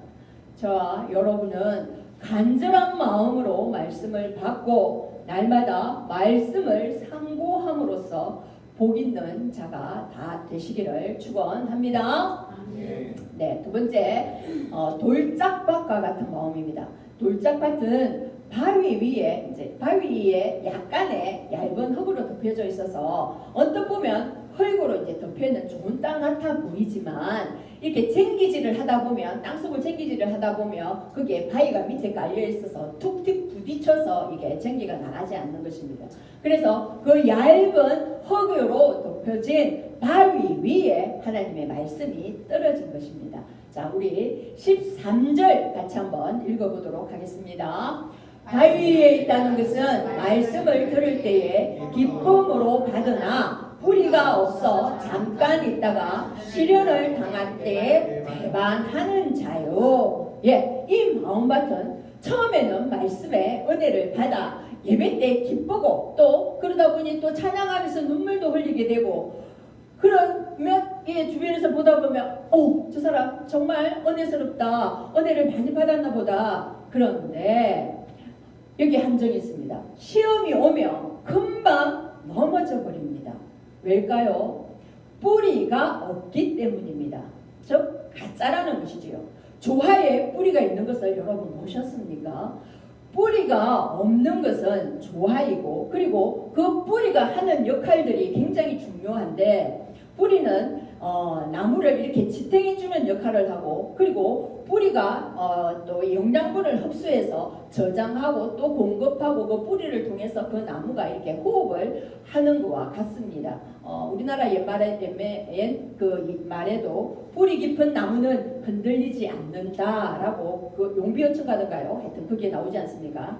저와 여러분은 간절한 마음으로 말씀을 받고 날마다 말씀을 상고함으로써 복 있는 자가 다 되시기를 축원합니다. 네, 두 번째 돌짝밭과 같은 마음입니다. 돌짝밭은 바위 위에 약간의 얇은 흙으로 덮여져 있어서 언뜻 보면 흙으로 이제 덮여 있는 좋은 땅 같아 보이지만 이렇게 쟁기질을 하다 보면 땅속을 쟁기질을 하다 보면 거기에 바위가 밑에 깔려 있어서 툭툭 부딪혀서 이게 쟁기가 나가지 않는 것입니다. 그래서 그 얇은 흙으로 덮여진 바위 위에 하나님의 말씀이 떨어진 것입니다. 자, 우리 13절 같이 한번 읽어보도록 하겠습니다. 바위 위에 있다는 것은 말씀을 들을 때에 기쁨으로 받으나 뿌리가 없어 잠깐 있다가 시련을 당할 때 배반하는 자요. 예, 이 마음밭은 처음에는 말씀의 은혜를 받아 예배 때 기쁘고 또 그러다 보니 또 찬양하면서 눈물도 흘리게 되고 그러면 주변에서 보다 보면 저 사람 정말 은혜스럽다. 은혜를 많이 받았나 보다. 그런데 여기 함정이 있습니다. 시험이 오면 금방 넘어져 버립니다. 왜일까요? 뿌리가 없기 때문입니다. 즉 가짜라는 것이지요. 조화에 뿌리가 있는 것을 여러분 보셨습니까? 뿌리가 없는 것은 조화이고 그리고 그 뿌리가 하는 역할들이 굉장히 중요한데 뿌리는 나무를 이렇게 지탱해 주는 역할을 하고 그리고 뿌리가 또 영양분을 흡수해서 저장하고 또 공급하고 그 뿌리를 통해서 그 나무가 이렇게 호흡을 하는 것과 같습니다. 우리나라 옛 말에도 뿌리 깊은 나무는 흔들리지 않는다라고 그 용비어천 가든가요? 하여튼 그게 나오지 않습니까?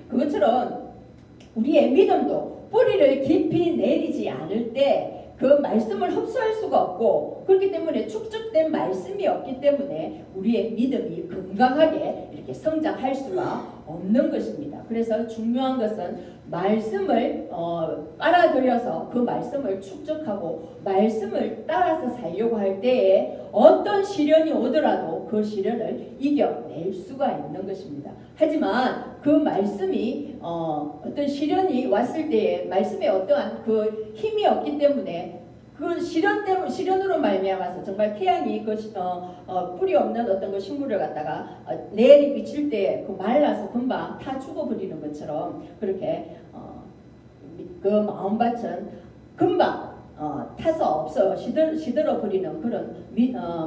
그것처럼 우리의 믿음도 뿌리를 깊이 내리지 않을 때 그 말씀을 흡수할 수가 없고 그렇기 때문에 축적된 말씀이 없기 때문에 우리의 믿음이 건강하게 이렇게 성장할 수가 없는 것입니다. 그래서 중요한 것은 말씀을 빨아들여서 그 말씀을 축적하고 말씀을 따라서 살려고 할 때에 어떤 시련이 오더라도 그 시련을 이겨낼 수가 있는 것입니다. 하지만 그 말씀이 어떤 시련이 왔을 때에 말씀에 어떠한 그 힘이 없기 때문에 그 시련으로 말미암아서 정말 태양이 그 뿌리 없는 어떤 그 식물을 갖다가 내리 비칠 때 그 말라서 금방 타 죽어버리는 것처럼 그렇게 그 마음밭은 금방 타서 없어 시들어 버리는 그런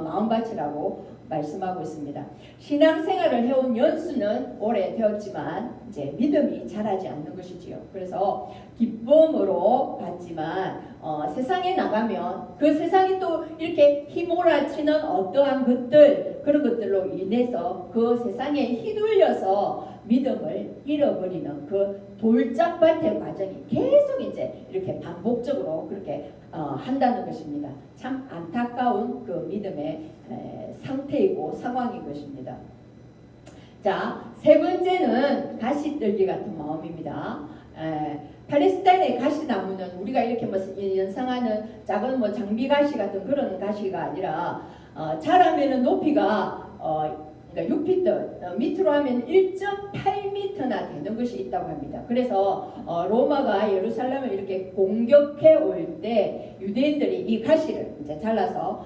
마음밭이라고 말씀하고 있습니다. 신앙생활을 해온 연수는 오래되었지만 이제 믿음이 자라지 않는 것이지요. 그래서 기쁨으로 받지만 세상에 나가면 그 세상이 또 이렇게 휘몰아치는 어떠한 것들 그런 것들로 인해서 그 세상에 휘둘려서 믿음을 잃어버리는 그 돌짝밭의 과정이 계속 이제 이렇게 반복적으로 그렇게 한다는 것입니다. 참 안타까운 그 믿음의 상태이고 상황인 것입니다. 자, 세 번째는 가시떨기 같은 마음입니다. 팔레스타인의 가시나무는 우리가 이렇게 연상하는 작은 장비가시 같은 그런 가시가 아니라 자라면은 높이가 그러니까 6피트, 밑으로 하면 1.8m나 되는 것이 있다고 합니다. 그래서 로마가 예루살렘을 이렇게 공격해 올 때 유대인들이 이 가시를 이제 잘라서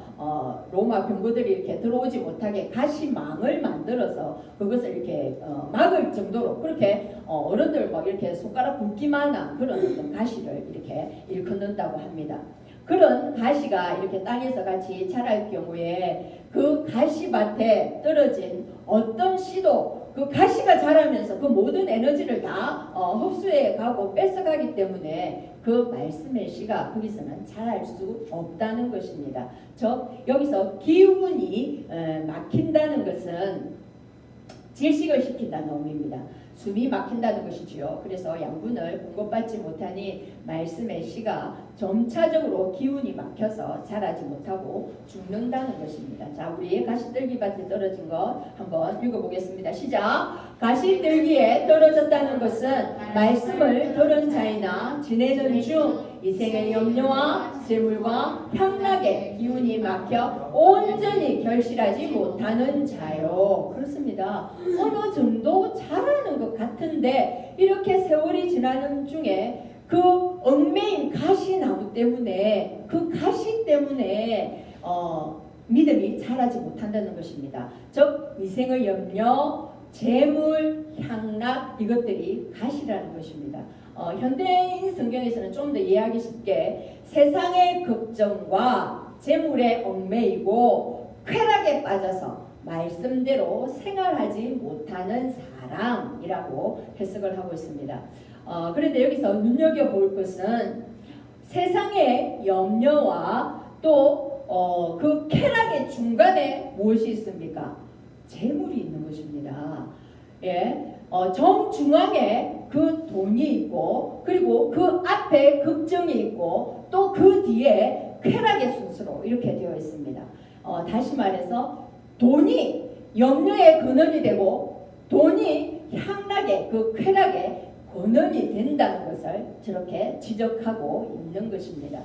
로마 병거들이 이렇게 들어오지 못하게 가시망을 만들어서 그것을 이렇게 막을 정도로 그렇게 어른들 막 이렇게 손가락 굵기만한 그런 어떤 가시를 이렇게 일컫는다고 합니다. 그런 가시가 이렇게 땅에서 같이 자랄 경우에 그 가시밭에 떨어진 어떤 씨도 그 가시가 자라면서 그 모든 에너지를 다 흡수해 가고 뺏어가기 때문에 그 말씀의 씨가 거기서는 자랄 수 없다는 것입니다. 여기서 기운이 막힌다는 것은 질식을 시킨다는 의미입니다. 숨이 막힌다는 것이지요. 그래서 양분을 공급받지 못하니 말씀의 씨가 점차적으로 기운이 막혀서 자라지 못하고 죽는다는 것입니다. 자, 우리 가시떨기밭에 떨어진 것 한번 읽어보겠습니다. 시작! 가시떨기에 떨어졌다는 것은 말씀을 들은 자이나 지내는 중 이생의 염려와 재물과 향락의 기운이 막혀 온전히 결실하지 못하는 자요. 그렇습니다. 어느 정도 잘하는 것 같은데 이렇게 세월이 지나는 중에 그 얽매인 가시나무 때문에 그 가시 때문에 믿음이 자라지 못한다는 것입니다. 즉 이생의 염려, 재물, 향락 이것들이 가시라는 것입니다. 현대인 성경에서는 좀 더 이해하기 쉽게 세상의 걱정과 재물에 얽매이고 쾌락에 빠져서 말씀대로 생활하지 못하는 사람이라고 해석을 하고 있습니다. 그런데 여기서 눈여겨볼 것은 세상의 염려와 또 그 쾌락의 중간에 무엇이 있습니까? 재물이 있는 것입니다. 예, 정중앙에 그 돈이 있고 그리고 그 앞에 걱정이 있고 또 그 뒤에 쾌락의 순서로 이렇게 되어 있습니다. 다시 말해서 돈이 염려의 근원이 되고 돈이 향락의 그 쾌락의 근원이 된다는 것을 저렇게 지적하고 있는 것입니다.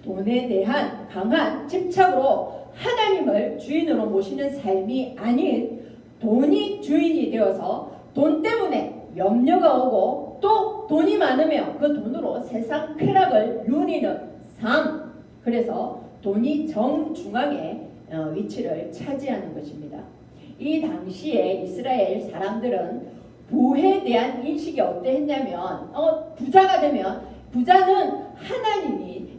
돈에 대한 강한 집착으로 하나님을 주인으로 모시는 삶이 아닌 돈이 주인이 되어서 돈 때문에 염려가 오고 또 돈이 많으면 그 돈으로 세상 쾌락을 누리는 삶. 그래서 돈이 정중앙에 위치를 차지하는 것입니다. 이 당시에 이스라엘 사람들은 부에 대한 인식이 어땠냐면 부자가 되면 부자는 하나님이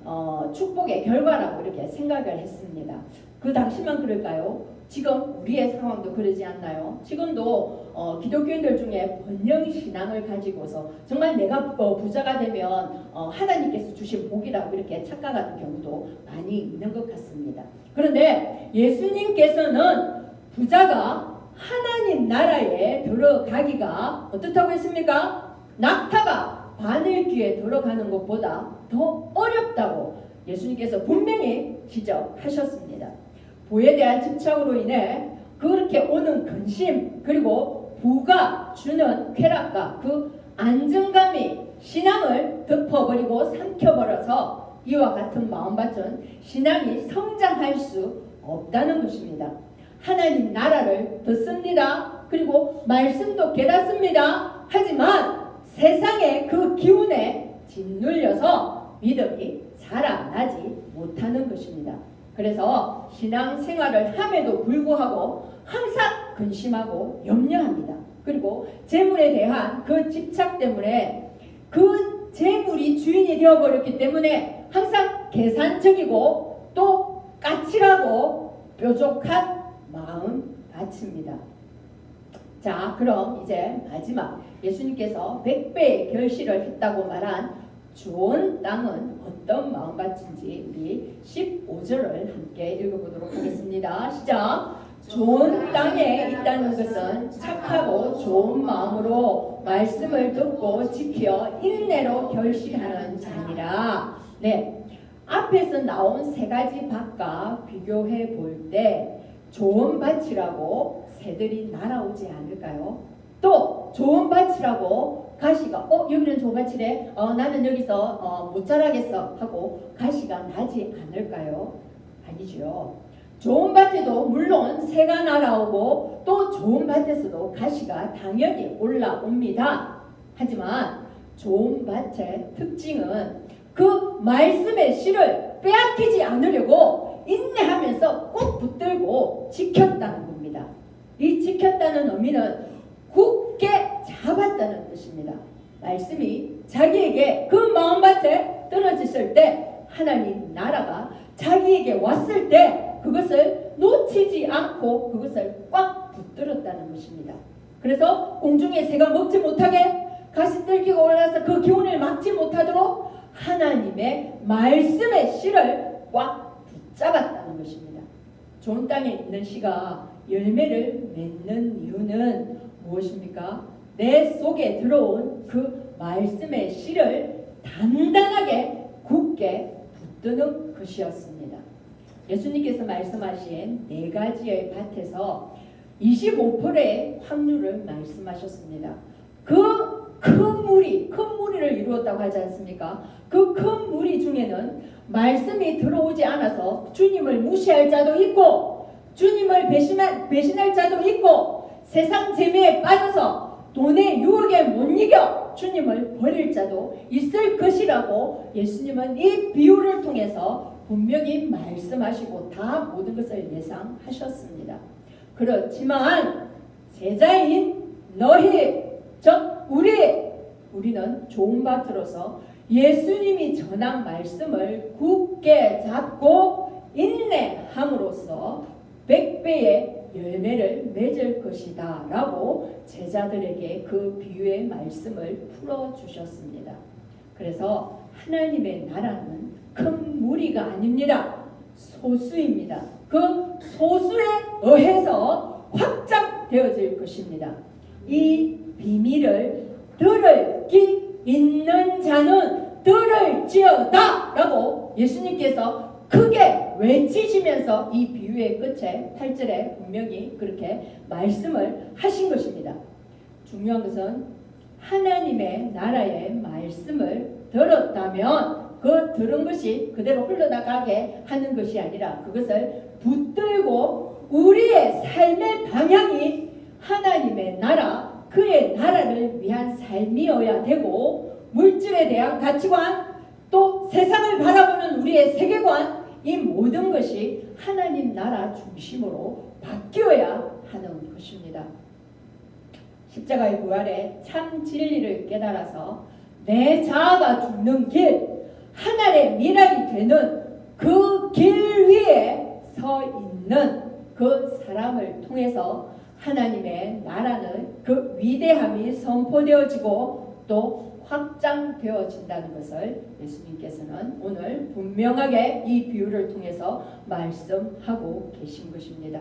축복의 결과라고 이렇게 생각을 했습니다. 그 당시만 그럴까요? 지금 우리의 상황도 그러지 않나요? 지금도 기독교인들 중에 번영신앙을 가지고서 정말 내가 부자가 되면 하나님께서 주신 복이라고 이렇게 착각하는 경우도 많이 있는 것 같습니다. 그런데 예수님께서는 부자가 하나님 나라에 들어가기가 어떻다고 했습니까? 낙타가 바늘귀에 들어가는 것보다 더 어렵다고 예수님께서 분명히 지적하셨습니다. 부에 대한 집착으로 인해 그렇게 오는 근심 그리고 부가 주는 쾌락과 그 안정감이 신앙을 덮어버리고 삼켜버려서 이와 같은 마음밭은 신앙이 성장할 수 없다는 것입니다. 하나님 나라를 듣습니다. 그리고 말씀도 깨닫습니다. 하지만 세상의 그 기운에 짓눌려서 믿음이 자라나지 못하는 것입니다. 그래서 신앙생활을 함에도 불구하고 항상 근심하고 염려합니다. 그리고 재물에 대한 그 집착 때문에 그 재물이 주인이 되어버렸기 때문에 항상 계산적이고 또 까칠하고 뾰족한 마음 바칩니다. 자, 그럼 이제 마지막 예수님께서 100배의 결실을 했다고 말한 좋은 땅은 어떤 마음밭인지 우리 15절을 함께 읽어보도록 하겠습니다. 시작! 좋은 땅에 있다는 것은 착하고 좋은 마음으로 말씀을 듣고 지켜 인내로 결실하는 자니라. 네, 앞에서 나온 세 가지 밭과 비교해 볼 때 좋은 밭이라고 새들이 날아오지 않을까요? 또 좋은 밭이라고 가시가 여기는 좋은 밭이래 나는 여기서 못 자라겠어 하고 가시가 나지 않을까요? 아니죠. 좋은 밭에도 물론 새가 날아오고 또 좋은 밭에서도 가시가 당연히 올라옵니다. 하지만 좋은 밭의 특징은 그 말씀의 씨를 빼앗기지 않으려고 인내하면서 꼭 붙들고 지켰다는 겁니다. 이 지켰다는 의미는 굳게 잡았다는 뜻입니다. 말씀이 자기에게 그 마음밭에 떨어졌을 때 하나님 나라가 자기에게 왔을 때 그것을 놓치지 않고 그것을 꽉 붙들었다는 것입니다. 그래서 공중의 새가 먹지 못하게 가시떨기가 올라서 그 기운을 막지 못하도록 하나님의 말씀의 씨를 꽉 붙잡았다는 것입니다. 좋은 땅에 있는 씨가 열매를 맺는 이유는 무엇입니까? 내 속에 들어온 그 말씀의 씨를 단단하게 굳게 붙드는 것이었습니다. 예수님께서 말씀하신 4가지의 밭에서 25%의 확률을 말씀하셨습니다. 그 큰 무리를 이루었다고 하지 않습니까? 그 큰 무리 중에는 말씀이 들어오지 않아서 주님을 무시할 자도 있고 주님을 배신할 자도 있고 세상 재미에 빠져서 돈의 유혹에 못 이겨 주님을 버릴 자도 있을 것이라고 예수님은 이 비유를 통해서 분명히 말씀하시고 다 모든 것을 예상하셨습니다. 그렇지만 제자인 너희 즉 우리는 좋은 밭으로서 예수님이 전한 말씀을 굳게 잡고 인내함으로써 100배의 열매를 맺을 것이다 라고 제자들에게 그 비유의 말씀을 풀어주셨습니다. 그래서 하나님의 나라는 큰 무리가 아닙니다. 소수입니다. 그 소수에 의해서 확장되어질 것입니다. 이 비밀을 들을 귀 있는 자는 들을지어다 라고 예수님께서 크게 외치시면서 이 비유의 끝에 8절에 분명히 그렇게 말씀을 하신 것입니다. 중요한 것은 하나님의 나라의 말씀을 들었다면 그 들은 것이 그대로 흘러나가게 하는 것이 아니라 그것을 붙들고 우리의 삶의 방향이 하나님의 나라, 그의 나라를 위한 삶이어야 되고 물질에 대한 가치관, 또 세상을 바라보는 우리의 세계관, 이 모든 것이 하나님 나라 중심으로 바뀌어야 하는 것입니다. 십자가의 부활에 참 진리를 깨달아서 내 자아가 죽는 길, 하늘의 미랄이 되는 그 길 위에 서 있는 그 사람을 통해서 하나님의 나라는 그 위대함이 선포되어지고 또 확장되어진다는 것을 예수님께서는 오늘 분명하게 이 비유를 통해서 말씀하고 계신 것입니다.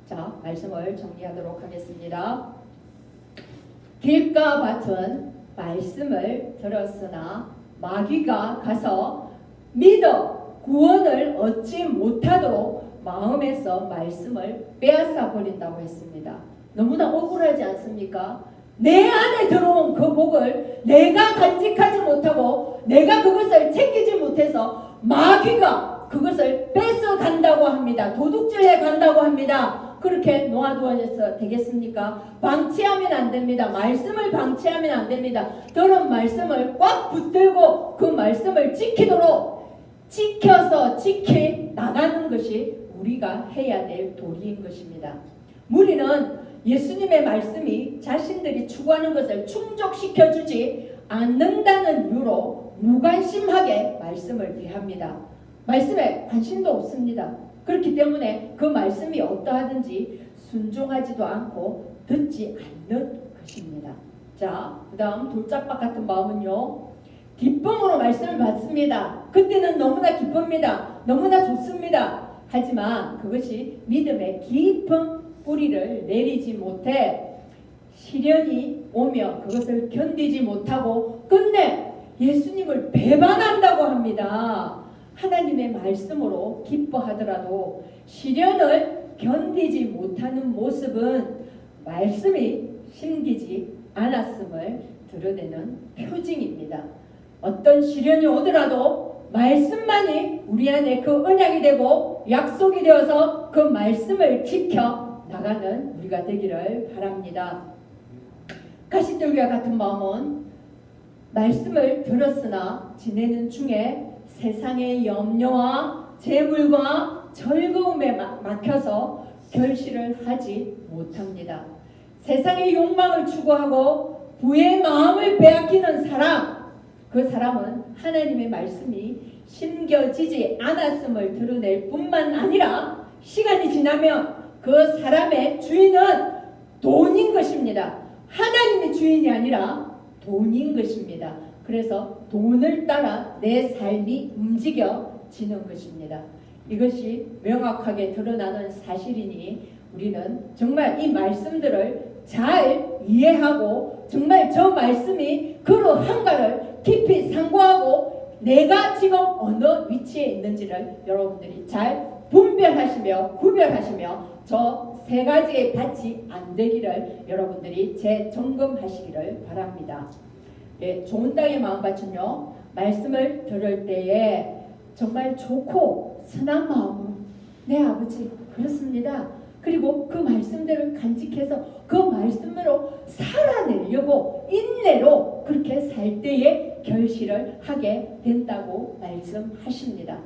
자, 말씀을 정리하도록 하겠습니다. 길가 밭은 말씀을 들었으나 마귀가 가서 믿어 구원을 얻지 못하도록 마음에서 말씀을 빼앗아 버린다고 했습니다. 너무나 억울하지 않습니까? 내 안에 들어온 그 복을 내가 간직하지 못하고 내가 그것을 챙기지 못해서 마귀가 그것을 뺏어 간다고 합니다. 도둑질해 간다고 합니다. 그렇게 놓아두어져서 되겠습니까? 방치하면 안 됩니다. 말씀을 방치하면 안 됩니다. 들은 말씀을 꽉 붙들고 그 말씀을 지키도록 지켜서 지키 나가는 것이 우리가 해야 될 도리인 것입니다. 무리는 예수님의 말씀이 자신들이 추구하는 것을 충족시켜주지 않는다는 이유로 무관심하게 말씀을 대합니다. 말씀에 관심도 없습니다. 그렇기 때문에 그 말씀이 어떠하든지 순종하지도 않고 듣지 않는 것입니다. 자, 그 다음 돌짝밭 같은 마음은요, 기쁨으로 말씀을 받습니다. 그때는 너무나 기쁩니다. 너무나 좋습니다. 하지만 그것이 믿음의 깊은 뿌리를 내리지 못해 시련이 오며 그것을 견디지 못하고 끝내 예수님을 배반한다고 합니다. 하나님의 말씀으로 기뻐하더라도 시련을 견디지 못하는 모습은 말씀이 심기지 않았음을 드러내는 표징입니다. 어떤 시련이 오더라도 말씀만이 우리 안에 그 언약이 되고 약속이 되어서 그 말씀을 지켜 나가는 우리가 되기를 바랍니다. 가시들과 같은 마음은 말씀을 들었으나 지내는 중에 세상의 염려와 재물과 즐거움에 막혀서 결실을 하지 못합니다. 세상의 욕망을 추구하고 부의 마음을 빼앗기는 사람, 그 사람은 하나님의 말씀이 심겨지지 않았음을 드러낼 뿐만 아니라 시간이 지나면 그 사람의 주인은 돈인 것입니다. 하나님의 주인이 아니라 돈인 것입니다. 그래서 돈을 따라 내 삶이 움직여지는 것입니다. 이것이 명확하게 드러나는 사실이니 우리는 정말 이 말씀들을 잘 이해하고 정말 저 말씀이 그러한가를 깊이 상고하고 내가 지금 어느 위치에 있는지를 여러분들이 잘 분별하시며 구별하시며 저 세 가지의 밭이 안 되기를 여러분들이 재점검하시기를 바랍니다. 예, 좋은 땅의 마음밭은요, 말씀을 들을 때에 정말 좋고 선한 마음으로 네 아버지 그렇습니다. 그리고 그 말씀들을 간직해서 그 말씀으로 살아내려고 인내로 그렇게 살 때에 결실을 하게 된다고 말씀하십니다.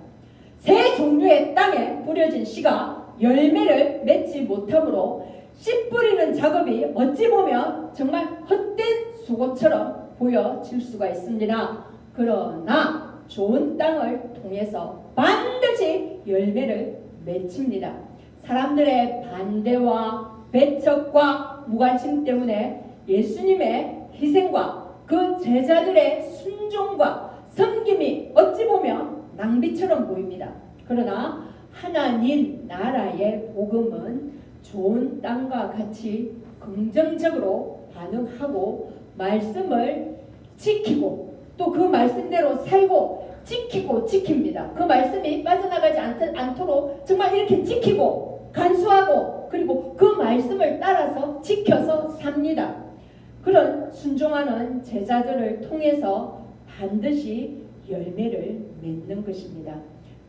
세 종류의 땅에 뿌려진 씨가 열매를 맺지 못하므로 씨 뿌리는 작업이 어찌 보면 정말 헛된 수고처럼 보여질 수가 있습니다. 그러나 좋은 땅을 통해서 반드시 열매를 맺습니다. 사람들의 반대와 배척과 무관심 때문에 예수님의 희생과 그 제자들의 순종과 섬김이 어찌 보면 낭비처럼 보입니다. 그러나 하나님 나라의 복음은 좋은 땅과 같이 긍정적으로 반응하고 말씀을 지키고 또 그 말씀대로 살고 지키고 지킵니다. 그 말씀이 빠져나가지 않도록 정말 이렇게 지키고 간수하고 그리고 그 말씀을 따라서 지켜서 삽니다. 그런 순종하는 제자들을 통해서 반드시 열매를 맺는 것입니다.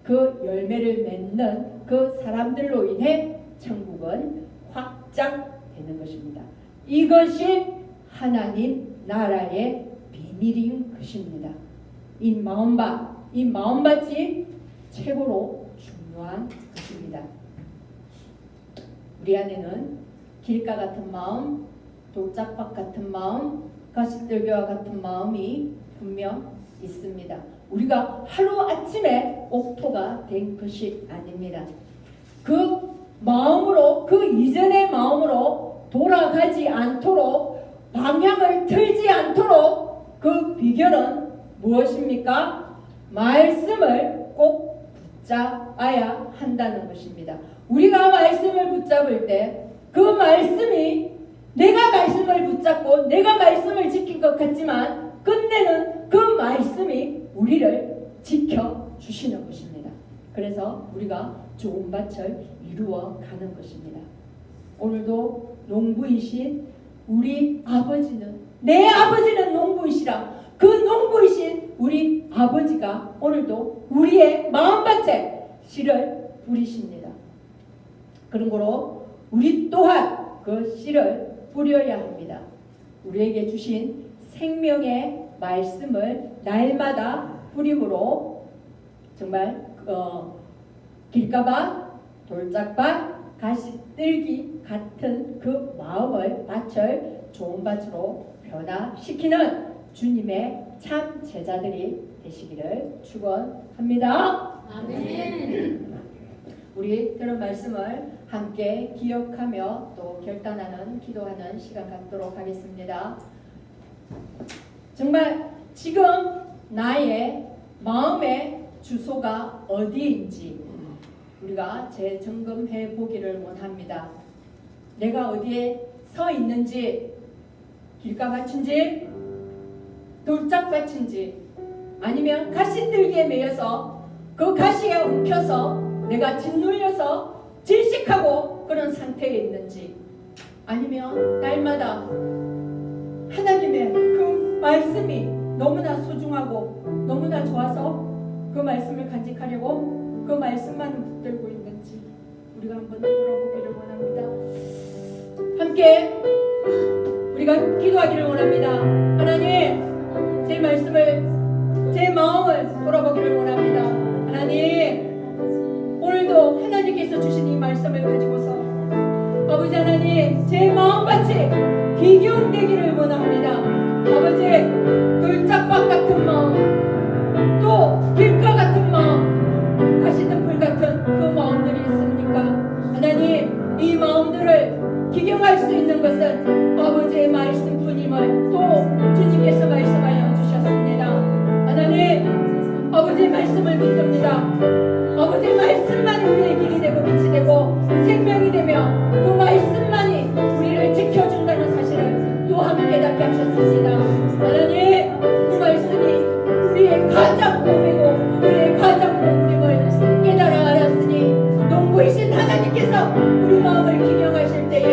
그 열매를 맺는 그 사람들로 인해 천국은 확장되는 것입니다. 이것이 하나님 나라의 비밀인 것입니다. 이 마음밭이 최고로 중요한 것입니다. 우리 안에는 길가 같은 마음, 돌짝밭 같은 마음, 가시들교와 같은 마음이 분명 있습니다. 우리가 하루아침에 옥토가 된 것이 아닙니다. 그 마음으로 그 이전의 마음으로 돌아가지 않도록 방향을 틀지 않도록 그 비결은 무엇입니까? 말씀을 꼭 붙잡아야 한다는 것입니다. 우리가 말씀을 붙잡을 때 그 말씀이 내가 말씀을 붙잡고 내가 말씀을 지킨 것 같지만 끝내는 그 말씀이 우리를 지켜주시는 것입니다. 그래서 우리가 좋은 밭을 이루어 가는 것입니다. 오늘도 농부이신 우리 아버지는 내 아버지는 농부이시라 그 농부이신 우리 아버지가 오늘도 우리의 마음밭에 씨를 뿌리십니다. 그러므로 우리 또한 그 씨를 뿌려야 합니다. 우리에게 주신 생명의 말씀을 날마다 뿌림으로 정말 길가밭, 돌짝밭, 가시뜰기 같은 그 마음을 밭을 좋은 밭으로 변화시키는 주님의 참 제자들이 되시기를 축원합니다. 아멘. 우리 들은 말씀을 함께 기억하며 또 결단하는 기도하는 시간 갖도록 하겠습니다. 정말 지금 나의 마음의 주소가 어디인지 우리가 재점검해 보기를 원합니다. 내가 어디에 서 있는지, 길가밭인지 돌짝밭인지 아니면 가시들기에 매여서 그 가시에 엉켜서 내가 짓눌려서 질식하고 그런 상태에 있는지 아니면 날마다 하나님의 그 말씀이 너무나 소중하고 너무나 좋아서 그 말씀을 간직하려고 그 말씀만 붙들고 있는지 우리가 한번 돌아보기를 원합니다. 함께 우리가 기도하기를 원합니다. 하나님, 제 말씀을, 제 마음을 돌아보기를 원합니다. 하나님, 오늘도 하나님께서 주신 이 말씀을 가지고서 아버지 하나님, 제 마음같이 기경되기를 원합니다. 아버지, 돌짝밭 같은 마음, 또 길가 같은 마음, 가시덤불 같은 그 마음들이 있습니까? 하나님, 이 마음들을 기경할 수 있는 것은 아버지의 말씀뿐임을 또 주님께서 말씀하여 주셨습니다. 하나님, 아버지의 말씀을 믿습니다. 아버지의 말씀만이 우리의 길이 되고 빛이 되고 생명이 되며 그 말씀만이 우리를 지켜준다는 사실을 또 함께 깨닫게 하셨습니다. 하나님, 그 말씀이 우리의 가장 꿈이고 우리의 가장 공부임을 깨달아 알았으니 농부이신 하나님께서 우리 마음을 기경하실 때에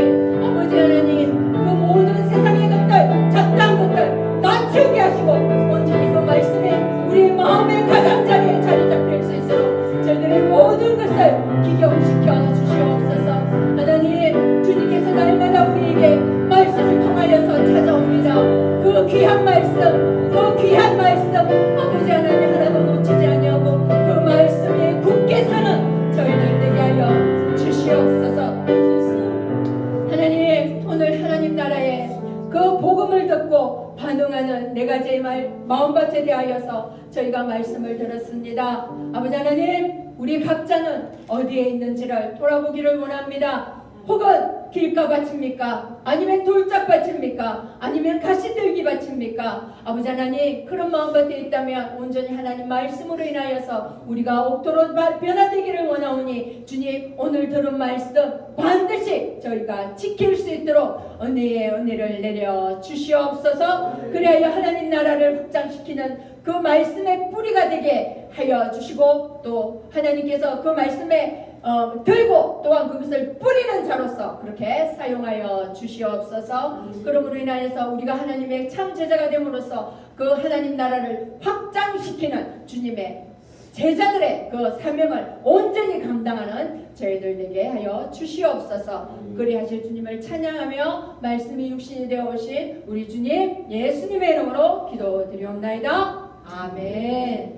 아버지 하나님, 그 모든 세상의 것들, 잡다한 것들 낮추게 하시고 온전히 그 말씀에 우리 마음의 가장자리에 자리 잡힐 수 있도록 저희들의 모든 것을 기경시켜 주시옵소서. 하나님, 주님께서 날마다 우리에게 말씀을 통하여서 찾아옵니다. 그 귀한 말씀, 그 귀한 말씀 아버지 하나님 하나도 놓치지 아니하고 그 말씀에 굳게 서는 저희들 되게 하여 주시옵소서. 하나님, 오늘 하나님 나라에 그 복음을 듣고 반응하는 네 가지의 마음밭에 대하여서 저희가 말씀을 들었습니다. 아버지 하나님, 우리 각자는 어디에 있는지를 돌아보기를 원합니다. 혹은 길가밭입니까? 아니면 돌짝밭입니까? 아니면 가시들기밭입니까? 아버지 하나님, 그런 마음밭에 있다면 온전히 하나님 말씀으로 인하여서 우리가 옥토로 변화되기를 원하오니 주님, 오늘 들은 말씀 반드시 저희가 지킬 수 있도록 은혜의 은혜를 내려 주시옵소서. 그리하여 하나님 나라를 확장시키는 그 말씀의 뿌리가 되게 하여 주시고 또 하나님께서 그 말씀에 들고 또한 그것을 뿌리는 자로서 그렇게 사용하여 주시옵소서. 그러므로 인하여서 우리가 하나님의 참 제자가 됨으로써 그 하나님 나라를 확장시키는 주님의 제자들의 그 사명을 온전히 감당하는 저희들 되게 하여 주시옵소서. 그리하실 주님을 찬양하며 말씀이 육신이 되어 오신 우리 주님 예수님의 이름으로 기도드리옵나이다. 아멘.